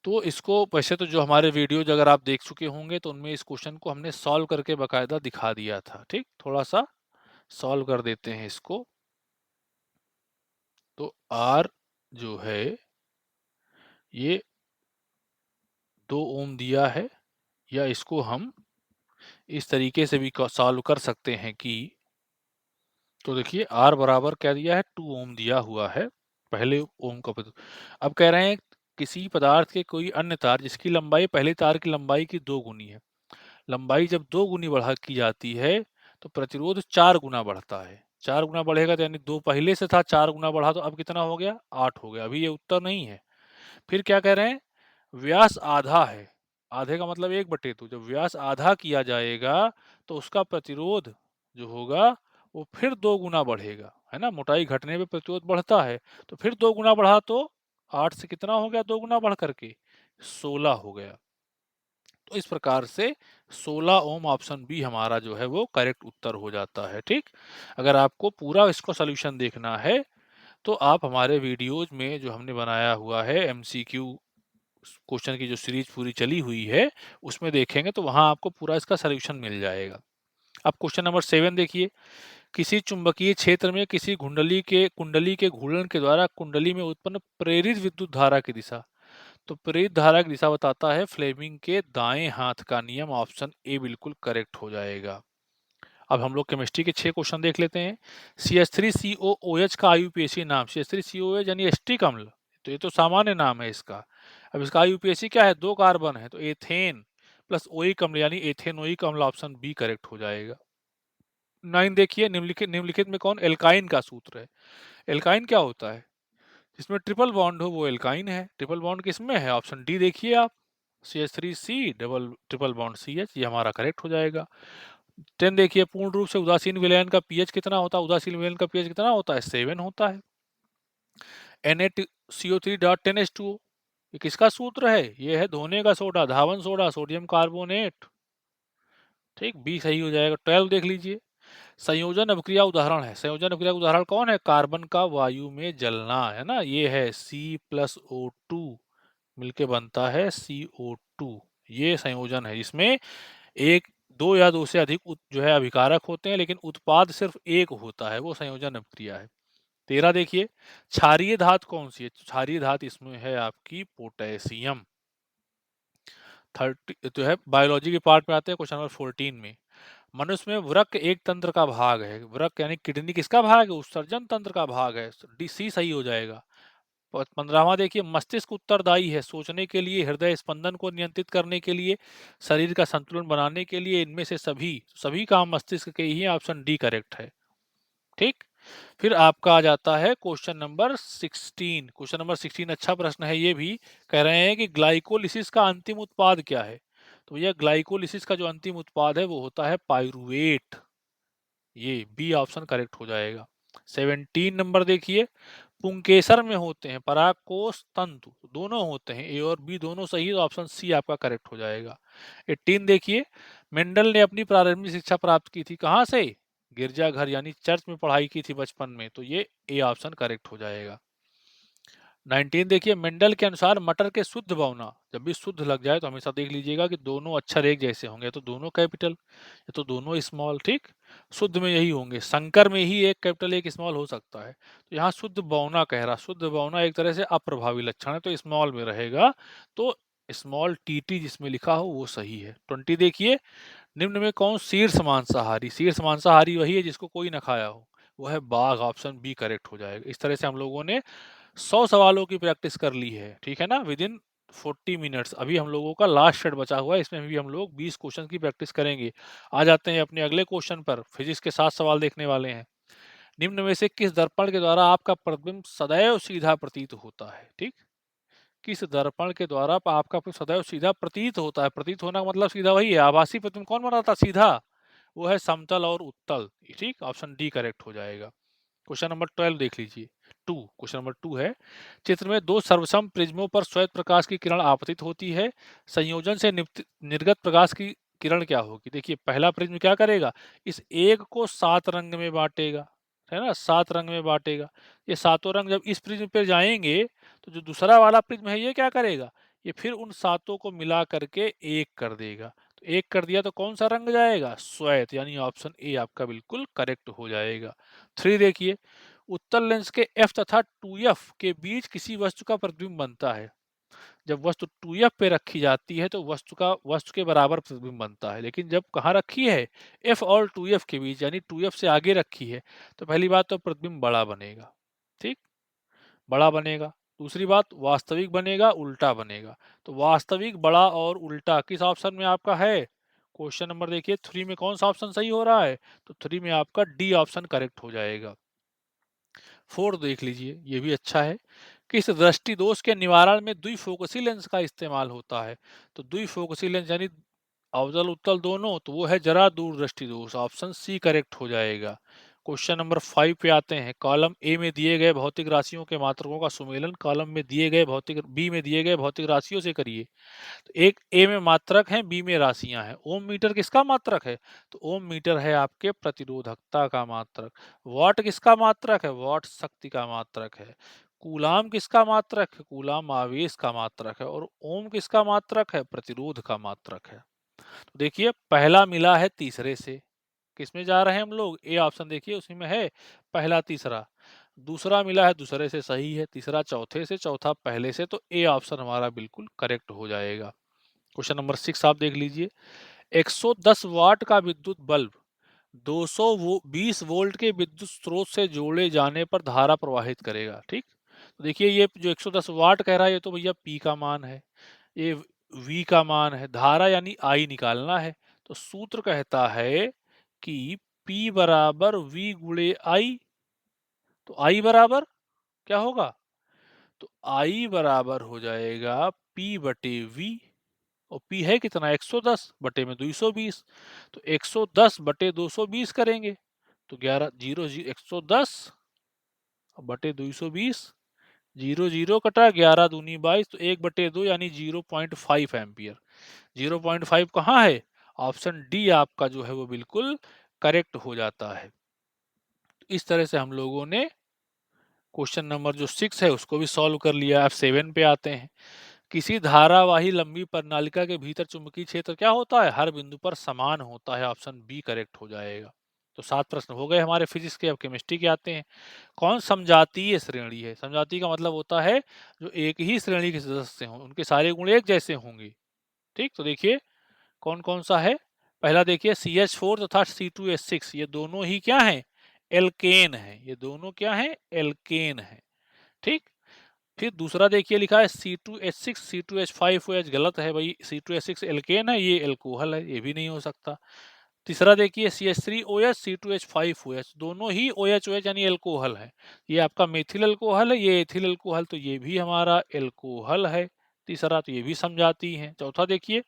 तो इसको वैसे तो जो हमारे वीडियोज अगर आप देख चुके होंगे तो उनमें इस क्वेश्चन को हमने सॉल्व करके बकायदा दिखा दिया था। ठीक, थोड़ा सा सॉल्व कर देते हैं इसको। तो R जो है ये 2 ओम दिया है, या इसको हम इस तरीके से भी सॉल्व कर सकते हैं कि, तो देखिए R बराबर क्या दिया है? 2 ओम दिया हुआ है, पहले ओम का अब कह रहे हैं किसी पदार्थ के कोई अन्य तार जिसकी लंबाई पहले तार की लंबाई की 2 गुनी है। लंबाई जब 2 गुनी बढ़ा की जाती है तो प्रतिरोध 4 गुना बढ़ता है। 4 गुना बढ़ेगा तो यानी 2 पहले से था, 4 गुना बढ़ा तो अब कितना हो गया? 8 हो गया। अभी ये उत्तर नहीं है। फिर क्या कह रहे हैं? व्यास आधा है, आधे का मतलब 1/2। जब व्यास आधा किया जाएगा तो उसका प्रतिरोध जो होगा वो फिर 2 गुना बढ़ेगा, है ना। मोटाई घटने पे प्रतिरोध बढ़ता है, तो फिर 2 गुना बढ़ा तो 8 से कितना हो गया? 2 गुना बढ़ करके 16 हो गया। तो इस प्रकार से 16 ओम ऑप्शन बी हमारा जो है वो करेक्ट उत्तर हो जाता है। ठीक, अगर आपको पूरा इसको सोल्यूशन देखना है तो आप हमारे वीडियोज में जो हमने बनाया हुआ है एमसीक्यू क्वेश्चन की जो सीरीज पूरी चली हुई है, उसमें देखेंगे तो वहां आपको पूरा इसका सॉल्यूशन मिल जाएगा। अब क्वेश्चन नंबर 7 देखिए, किसी चुंबकीय क्षेत्र में किसी कुंडली के घूर्णन के द्वारा कुंडली में उत्पन्न प्रेरित विद्युत धारा की दिशा। तो प्रेरित धारा की दिशा बताता है फ्लेमिंग के दाएं हाथ का नियम, ऑप्शन ए बिल्कुल करेक्ट हो जाएगा। अब हम लोग केमिस्ट्री के 6 क्वेश्चन देख लेते हैं। CH3COOH का आईयूपीएसी नाम, CH3COOH यानी एस्टिक अम्ल, तो ये तो सामान्य नाम है इसका। अब इसका आईयूपीएसी क्या है, 2 कार्बन है, तो एथेन प्लस ओइक अम्ल यानी एथेनोइक अम्ल, ऑप्शन बी करेक्ट हो जाएगा। 9 देखिए, निम्नलिखित में कौन एल्काइन का सूत्र है। एल्काइन क्या होता है, जिसमें ट्रिपल बॉन्ड हो वो एल्काइन है। ट्रिपल बॉन्ड किसमें है, ऑप्शन डी देखिए आप, CH3C double triple bond CH, ये हमारा करेक्ट हो जाएगा। 10 देखिए, पूर्ण रूप से उदासीन विलयन का पीएच कितना होता है, उदासीन विलयन का पीएच कितना होता है, 7 होता है। Na CO3.10H2O, ये किसका सूत्र है, ये है धोने का सोडा, धावन सोडा, सोडियम कार्बोनेट। ठीक, बी सही हो जाएगा। 12 देख लीजिए, संयोजन अभिक्रिया उदाहरण है। संयोजन अभिक्रिया उदाहरण कौन है, कार्बन का वायु में जलना, है ना, ये है C+O2 मिलके बनता है CO2। ये संयोजन है जिसमें एक, दो या दो से अधिक जो है अभिकारक होते हैं, लेकिन उत्पाद सिर्फ एक होता है, वो संयोजन अभिक्रिया है। 13 देखिए, क्षारीय धातु कौन सी है, क्षारीय धातु इसमें है आपकी पोटेशियम। 30 जो है बायोलॉजी के पार्ट में आते हैं, क्वेश्चन नंबर 14 में, मनुष्य में वृक्क एक तंत्र का भाग है। वृक्क यानी किडनी किसका भाग है, उत्सर्जन तंत्र का भाग है, डी सी सही हो जाएगा। 15वां देखिए, मस्तिष्क उत्तरदायी है सोचने के लिए, हृदय स्पंदन को नियंत्रित करने के लिए, शरीर का संतुलन बनाने के लिए, इनमें से सभी सभी काम मस्तिष्क के ही हैं, ऑप्शन डी करेक्ट है। ठीक, फिर आपका आ जाता है क्वेश्चन नंबर 16। क्वेश्चन नंबर 16 अच्छा प्रश्न है, ये भी कह रहे हैं कि ग्लाइकोलिसिस का अंतिम उत्पाद क्या है। तो यह ग्लाइकोलिसिस का जो अंतिम उत्पाद है वो होता है पाइरुवेट, ये बी ऑप्शन करेक्ट हो जाएगा। 17 नंबर देखिए, पुंकेसर में होते हैं परागकोश तंतु, दोनों होते हैं, ए और बी दोनों सही, तो ऑप्शन सी आपका करेक्ट हो जाएगा। 18 देखिए, मेंडल ने अपनी प्रारंभिक शिक्षा प्राप्त की थी कहाँ से, गिरजाघर यानी चर्च में पढ़ाई की थी बचपन में, तो ये ए ऑप्शन करेक्ट हो जाएगा। 19 देखिए, मेंडल के अनुसार मटर के शुद्ध बहुना, जब भी शुद्ध लग जाए तो हमेशा देख लीजिएगा कि दोनों अक्षर एक जैसे होंगे, तो दोनों कैपिटल या तो दोनों स्मॉल। ठीक, शुद्ध में यही होंगे, संकर में ही एक कैपिटल एक स्मॉल हो सकता है, तो यहाँ शुद्ध बहुना कह रहा, शुद्ध बहुना एक तरह से अप्रभावी लक्षण है, तो स्मॉल में रहेगा, तो स्मॉल टी जिसमें लिखा हो वो सही है। 20 देखिए, निम्न में कौन शीर्ष मांसाहारी, शीर्ष मांसाहारी वही है जिसको कोई न खाया हो, वो है बाघ, ऑप्शन बी करेक्ट हो जाएगा। इस तरह से हम लोगों ने 100 सवालों की प्रैक्टिस कर ली है, ठीक है ना, विद इन 40 मिनट्स। अभी हम लोगों का लास्ट सेट बचा हुआ है, इसमें भी हम लोग 20 क्वेश्चन की प्रैक्टिस करेंगे। आ जाते हैं अपने अगले क्वेश्चन पर, फिजिक्स के 7 सवाल देखने वाले हैं। निम्न में से किस दर्पण के द्वारा आपका प्रतिबिंब सदैव सीधा प्रतीत होता है। ठीक, किस दर्पण के द्वारा आपका सदैव सीधा प्रतीत होता है, प्रतीत होना का मतलब सीधा वही है, आभासी प्रतिबिंब कौन बनाता है सीधा, वो है समतल और उत्तल। ठीक, ऑप्शन डी करेक्ट हो जाएगा। क्वेश्चन नंबर 12 देख लीजिए, 2, क्वेश्चन नंबर 2 है, चित्र में दो सर्वसम प्रिज्मों पर श्वेत प्रकाश की किरण आपतित होती है, संयोजन से निर्गत प्रकाश की किरण क्या होगी। देखिए, पहला प्रिज्म क्या करेगा, इस एक को 7 रंग में बांटेगा, है ना, 7 रंग में बांटेगा। ये सातों रंग जब इस प्रिज्म पे जाएंगे, तो जो दूसरा वाला प्रिज्म है ये क्या करेगा, ये फिर उन सातों को मिला करके एक कर देगा, तो एक कर दिया तो कौन सा रंग जाएगा, श्वेत, यानी ऑप्शन ए आपका बिल्कुल करेक्ट हो जाएगा। 3 देखिए, उत्तल लेंस के f तथा 2f के बीच किसी वस्तु का प्रतिबिंब बनता है। जब वस्तु 2f पे रखी जाती है तो वस्तु के बराबर प्रतिबिंब बनता है, लेकिन जब कहाँ रखी है, f और 2f के बीच, यानी 2f से आगे रखी है, तो पहली बात तो प्रतिबिंब बड़ा बनेगा। ठीक, बड़ा बनेगा। दूसरी बात, वास्तविक बनेगा, उल्टा बनेगा। तो वास्तविक, बड़ा और उल्टा किस ऑप्शन में आपका है, क्वेश्चन नंबर देखिए 3 में कौन सा ऑप्शन सही हो रहा है, तो 3 में आपका डी ऑप्शन करेक्ट हो जाएगा। 4 देख लीजिए, ये भी अच्छा है, किस दृष्टि दोष के निवारण में द्विफोकसी लेंस का इस्तेमाल होता है। तो द्विफोकसी लेंस यानी अवतल उत्तल दोनों, तो वो है जरा दूरदृष्टि दोष, ऑप्शन सी करेक्ट हो जाएगा। क्वेश्चन नंबर 5 पे आते हैं। कॉलम ए में दिए गए भौतिक राशियों के मात्रकों का सुमेलन कॉलम में दिए गए भौतिक बी में दिए गए भौतिक राशियों से करिए। तो एक ए में मात्रक है, बी में राशियां हैं। ओम मीटर किसका मात्रक है? तो ओम मीटर है आपके प्रतिरोधकता का मात्रक। वॉट किसका मात्रक है? वॉट शक्ति का मात्रक है। कूलाम किसका मात्रक है? कूलाम आवेश का मात्रक है। और ओम किसका मात्रक है? प्रतिरोध का मात्रक है। तो देखिए पहला मिला है तीसरे से, किसमें जा रहे हैं हम लोग? ए ऑप्शन देखिए उसी में है पहला तीसरा। दूसरा मिला है दूसरे से, सही है। तीसरा चौथे से, चौथा पहले से, तो ए ऑप्शन हमारा बिल्कुल करेक्ट हो जाएगा। क्वेश्चन नंबर 6 आप देख लीजिए। 110 वाट का विद्युत बल्ब 220 वोल्ट के विद्युत स्रोत से जोड़े जाने पर धारा प्रवाहित करेगा। ठीक, तो देखिए ये जो 110 वाट कह रहा है ये तो भैया पी का मान है, ये वी का मान है, धारा यानी आई निकालना है। तो सूत्र कहता है कि P बराबर V गुणे आई। तो आई बराबर क्या होगा? तो आई बराबर हो जाएगा P बटे V। और P है कितना? 110 बटे में 220। तो 110 बटे 220 करेंगे तो 11 जीरो 110 बटे 220, जीरो जीरो कटा, 11 दूनी 22, तो 1/2 यानी 0.5 एम्पियर। 0.5 कहाँ है? ऑप्शन डी आपका जो है वो बिल्कुल करेक्ट हो जाता है। तो इस तरह से हम लोगों ने क्वेश्चन नंबर जो 6 है उसको भी सॉल्व कर लिया। अब 7 पे आते हैं। किसी धारावाही लंबी प्रणालिका के भीतर चुंबकीय क्षेत्र क्या होता है? हर बिंदु पर समान होता है। ऑप्शन बी करेक्ट हो जाएगा। तो 7 प्रश्न हो गए हमारे फिजिक्स के। अब केमिस्ट्री के आते हैं। कौन समजातीय श्रेणी है? समजातीय का मतलब होता है जो एक ही श्रेणी के सदस्य हों, उनके सारे गुण एक जैसे होंगे। ठीक, तो देखिए कौन कौन सा है। पहला देखिए CH4 तथा C2H6, ये दोनों ही क्या हैं? एल्केन है। ये दोनों क्या हैं? एल्केन है। ठीक, फिर दूसरा देखिए लिखा है C2H6 C2H5OH, गलत है भाई। C2H6 एल्केन है, ये एल्कोहल है, ये भी नहीं हो सकता। तीसरा देखिए CH3OH C2H5OH, दोनों ही OH यानी एल्कोहल है। ये आपका मेथिल अल्कोहल है, ये एथिल अल्कोहल, तो ये भी हमारा एल्कोहल है। तीसरा तो ये भी समझाती है। चौथा देखिए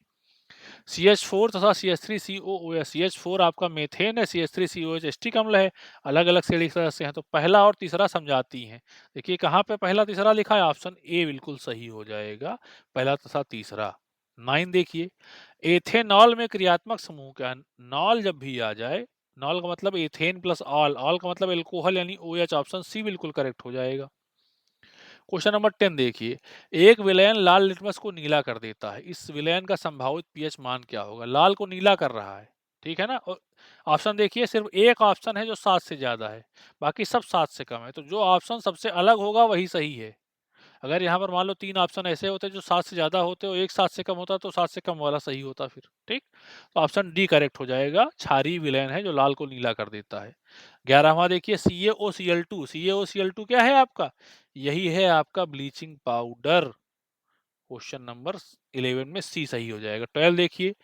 CH4 तथा CH3COOH, CH4 आपका मेथेन है, CH3COH एस्टिक अम्ल है, अलग अलग श्रेणी के सदस्य हैं। तो पहला और तीसरा समझाती हैं। देखिए कहाँ पे पहला तीसरा लिखा है? ऑप्शन ए बिल्कुल सही हो जाएगा, पहला तथा तीसरा। 9 देखिए, एथेनॉल में क्रियात्मक समूह क्या है? नॉल जब भी आ जाए, नॉल का मतलब एथेन प्लस ऑल, ऑल का मतलब एल्कोहल यानी OH, ऑप्शन सी बिल्कुल करेक्ट हो जाएगा। क्वेश्चन नंबर 10 देखिए। एक विलयन लाल लिटमस को नीला कर देता है, इस विलयन का संभावित पीएच मान क्या होगा? लाल को नीला कर रहा है, ठीक है ना। और ऑप्शन देखिए सिर्फ एक ऑप्शन है जो 7 से ज्यादा है, बाकी सब 7 से कम है। तो जो ऑप्शन सबसे अलग होगा वही सही है। अगर यहाँ पर मान लो 3 ऑप्शन ऐसे होते जो 7 से ज्यादा होते और एक 7 से कम होता तो 7 से कम वाला सही होता फिर। ठीक, तो ऑप्शन डी करेक्ट हो जाएगा, क्षारीय विलयन है जो लाल को नीला कर देता है। 11वां देखिए CaOCl2, CaOCl2 क्या है आपका? यही है आपका ब्लीचिंग पाउडर। क्वेश्चन नंबर 11 में सी सही हो जाएगा। 12 देखिए,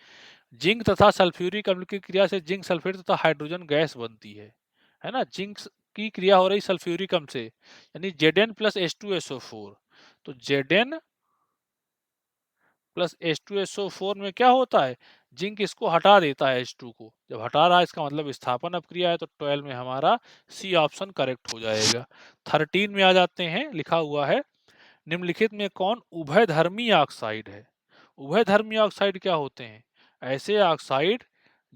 जिंक तथा सल्फ्यूरिक अम्ल की क्रिया से जिंक सल्फेट तथा हाइड्रोजन गैस बनती है ना। जिंक की क्रिया हो रही सल्फ्यूरिक अम्ल से, यानी Zn प्लस H2SO4। तो Zn प्लस H2SO4 में क्या होता है? जिंक इसको हटा देता है H2 को। जब हटा रहा है इसका मतलब विस्थापन अपक्रिया है। तो 12 में हमारा सी ऑप्शन करेक्ट हो जाएगा। 13 में आ जाते हैं, लिखा हुआ है निम्नलिखित में कौन उभयधर्मी ऑक्साइड है? उभयधर्मी ऑक्साइड क्या होते हैं? ऐसे ऑक्साइड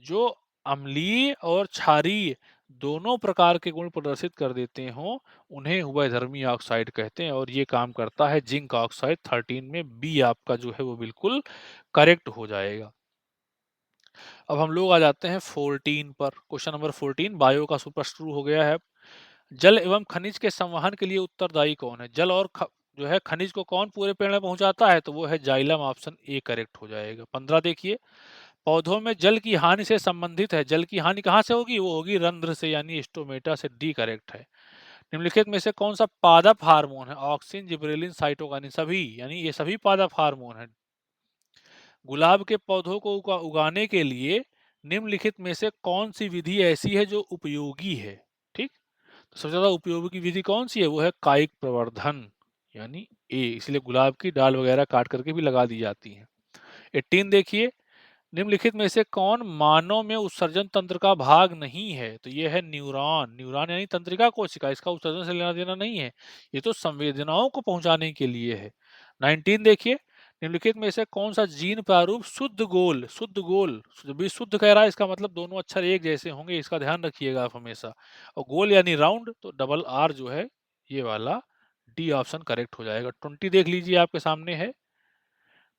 जो अम्लीय और क्षारीय दोनों प्रकार के गुण प्रदर्शित कर देते हों, उन्हें उभयधर्मी ऑक्साइड कहते हैं। और ये काम करता है जिंक ऑक्साइड। 13 में बी आपका जो है वो बिल्कुल करेक्ट हो जाएगा। अब हम लोग आ जाते हैं 14 पर। क्वेश्चन नंबर 14 बायो का सुपर शुरू हो गया है। जल एवं खनिज के संवहन के लिए उत्तरदायी कौन है? जल और जो है खनिज को कौन पूरे पेड़ में पहुंचाता है? तो वो है जाइलम, ऑप्शन ए करेक्ट हो जाएगा। 15 देखिए, पौधों में जल की हानि से संबंधित है। जल की हानि कहाँ से होगी? वो होगी रंध्र से, यानी स्टोमेटा से। डी करेक्ट है। निम्नलिखित में से कौन सा पादप हार्मोन है? ऑक्सिन, जिबरेलिन, साइटोकाइनिन, सभी, यानी ये सभी पादप हार्मोन है। गुलाब के पौधों को उगाने के लिए निम्नलिखित में से कौन सी विधि ऐसी है जो उपयोगी है? ठीक, तो सबसे ज्यादा उपयोगी विधि कौन सी है? वो है कायिक प्रवर्धन, यानी ए। इसलिए गुलाब की डाल वगैरह काट करके भी लगा दी जाती हैं। 18 देखिए, निम्नलिखित में से कौन मानव में उत्सर्जन तंत्र का भाग नहीं है? तो ये है न्यूरॉन। न्यूरॉन यानी तंत्रिका कोशिका, इसका उत्सर्जन से लेना देना नहीं है। ये तो संवेदनाओं को पहुंचाने के लिए है। 19 देखिए, निम्नलिखित में से कौन सा जीन प्रारूप शुद्ध गोल, जब भी शुद्ध कह रहा है इसका मतलब दोनों अक्षर एक जैसे होंगे, इसका ध्यान रखिएगा आप हमेशा। और गोल यानी राउंड, तो डबल आर जो है ये वाला डी ऑप्शन करेक्ट हो जाएगा। 20 देख लीजिए, आपके सामने है।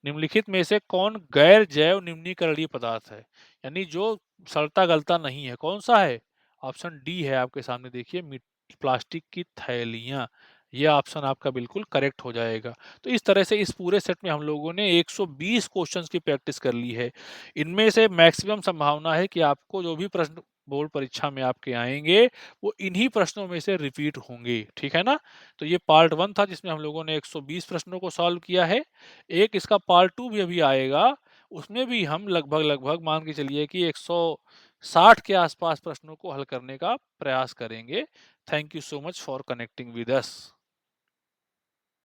निम्नलिखित में से कौन गैर जैव निम्नीकरणीय पदार्थ है? यानी जो सड़ता गलता नहीं है, कौन सा है? ऑप्शन डी है आपके सामने, देखिए प्लास्टिक की थैलियां। ये ऑप्शन आपका बिल्कुल करेक्ट हो जाएगा। तो इस तरह से इस पूरे सेट में हम लोगों ने 120 क्वेश्चंस की प्रैक्टिस कर ली है। इनमें से मैक्सिमम संभावना है कि आपको जो भी प्रश्न बोर्ड परीक्षा में आपके आएंगे वो इन्हीं प्रश्नों में से रिपीट होंगे, ठीक है ना? तो ये पार्ट 1 था जिसमें हम लोगों ने 120 प्रश्नों को सॉल्व किया है। एक इसका पार्ट 2 भी अभी आएगा, उसमें भी हम लगभग मान के चलिए कि 160 के आसपास प्रश्नों को हल करने का प्रयास करेंगे। Thank you so much for connecting with us.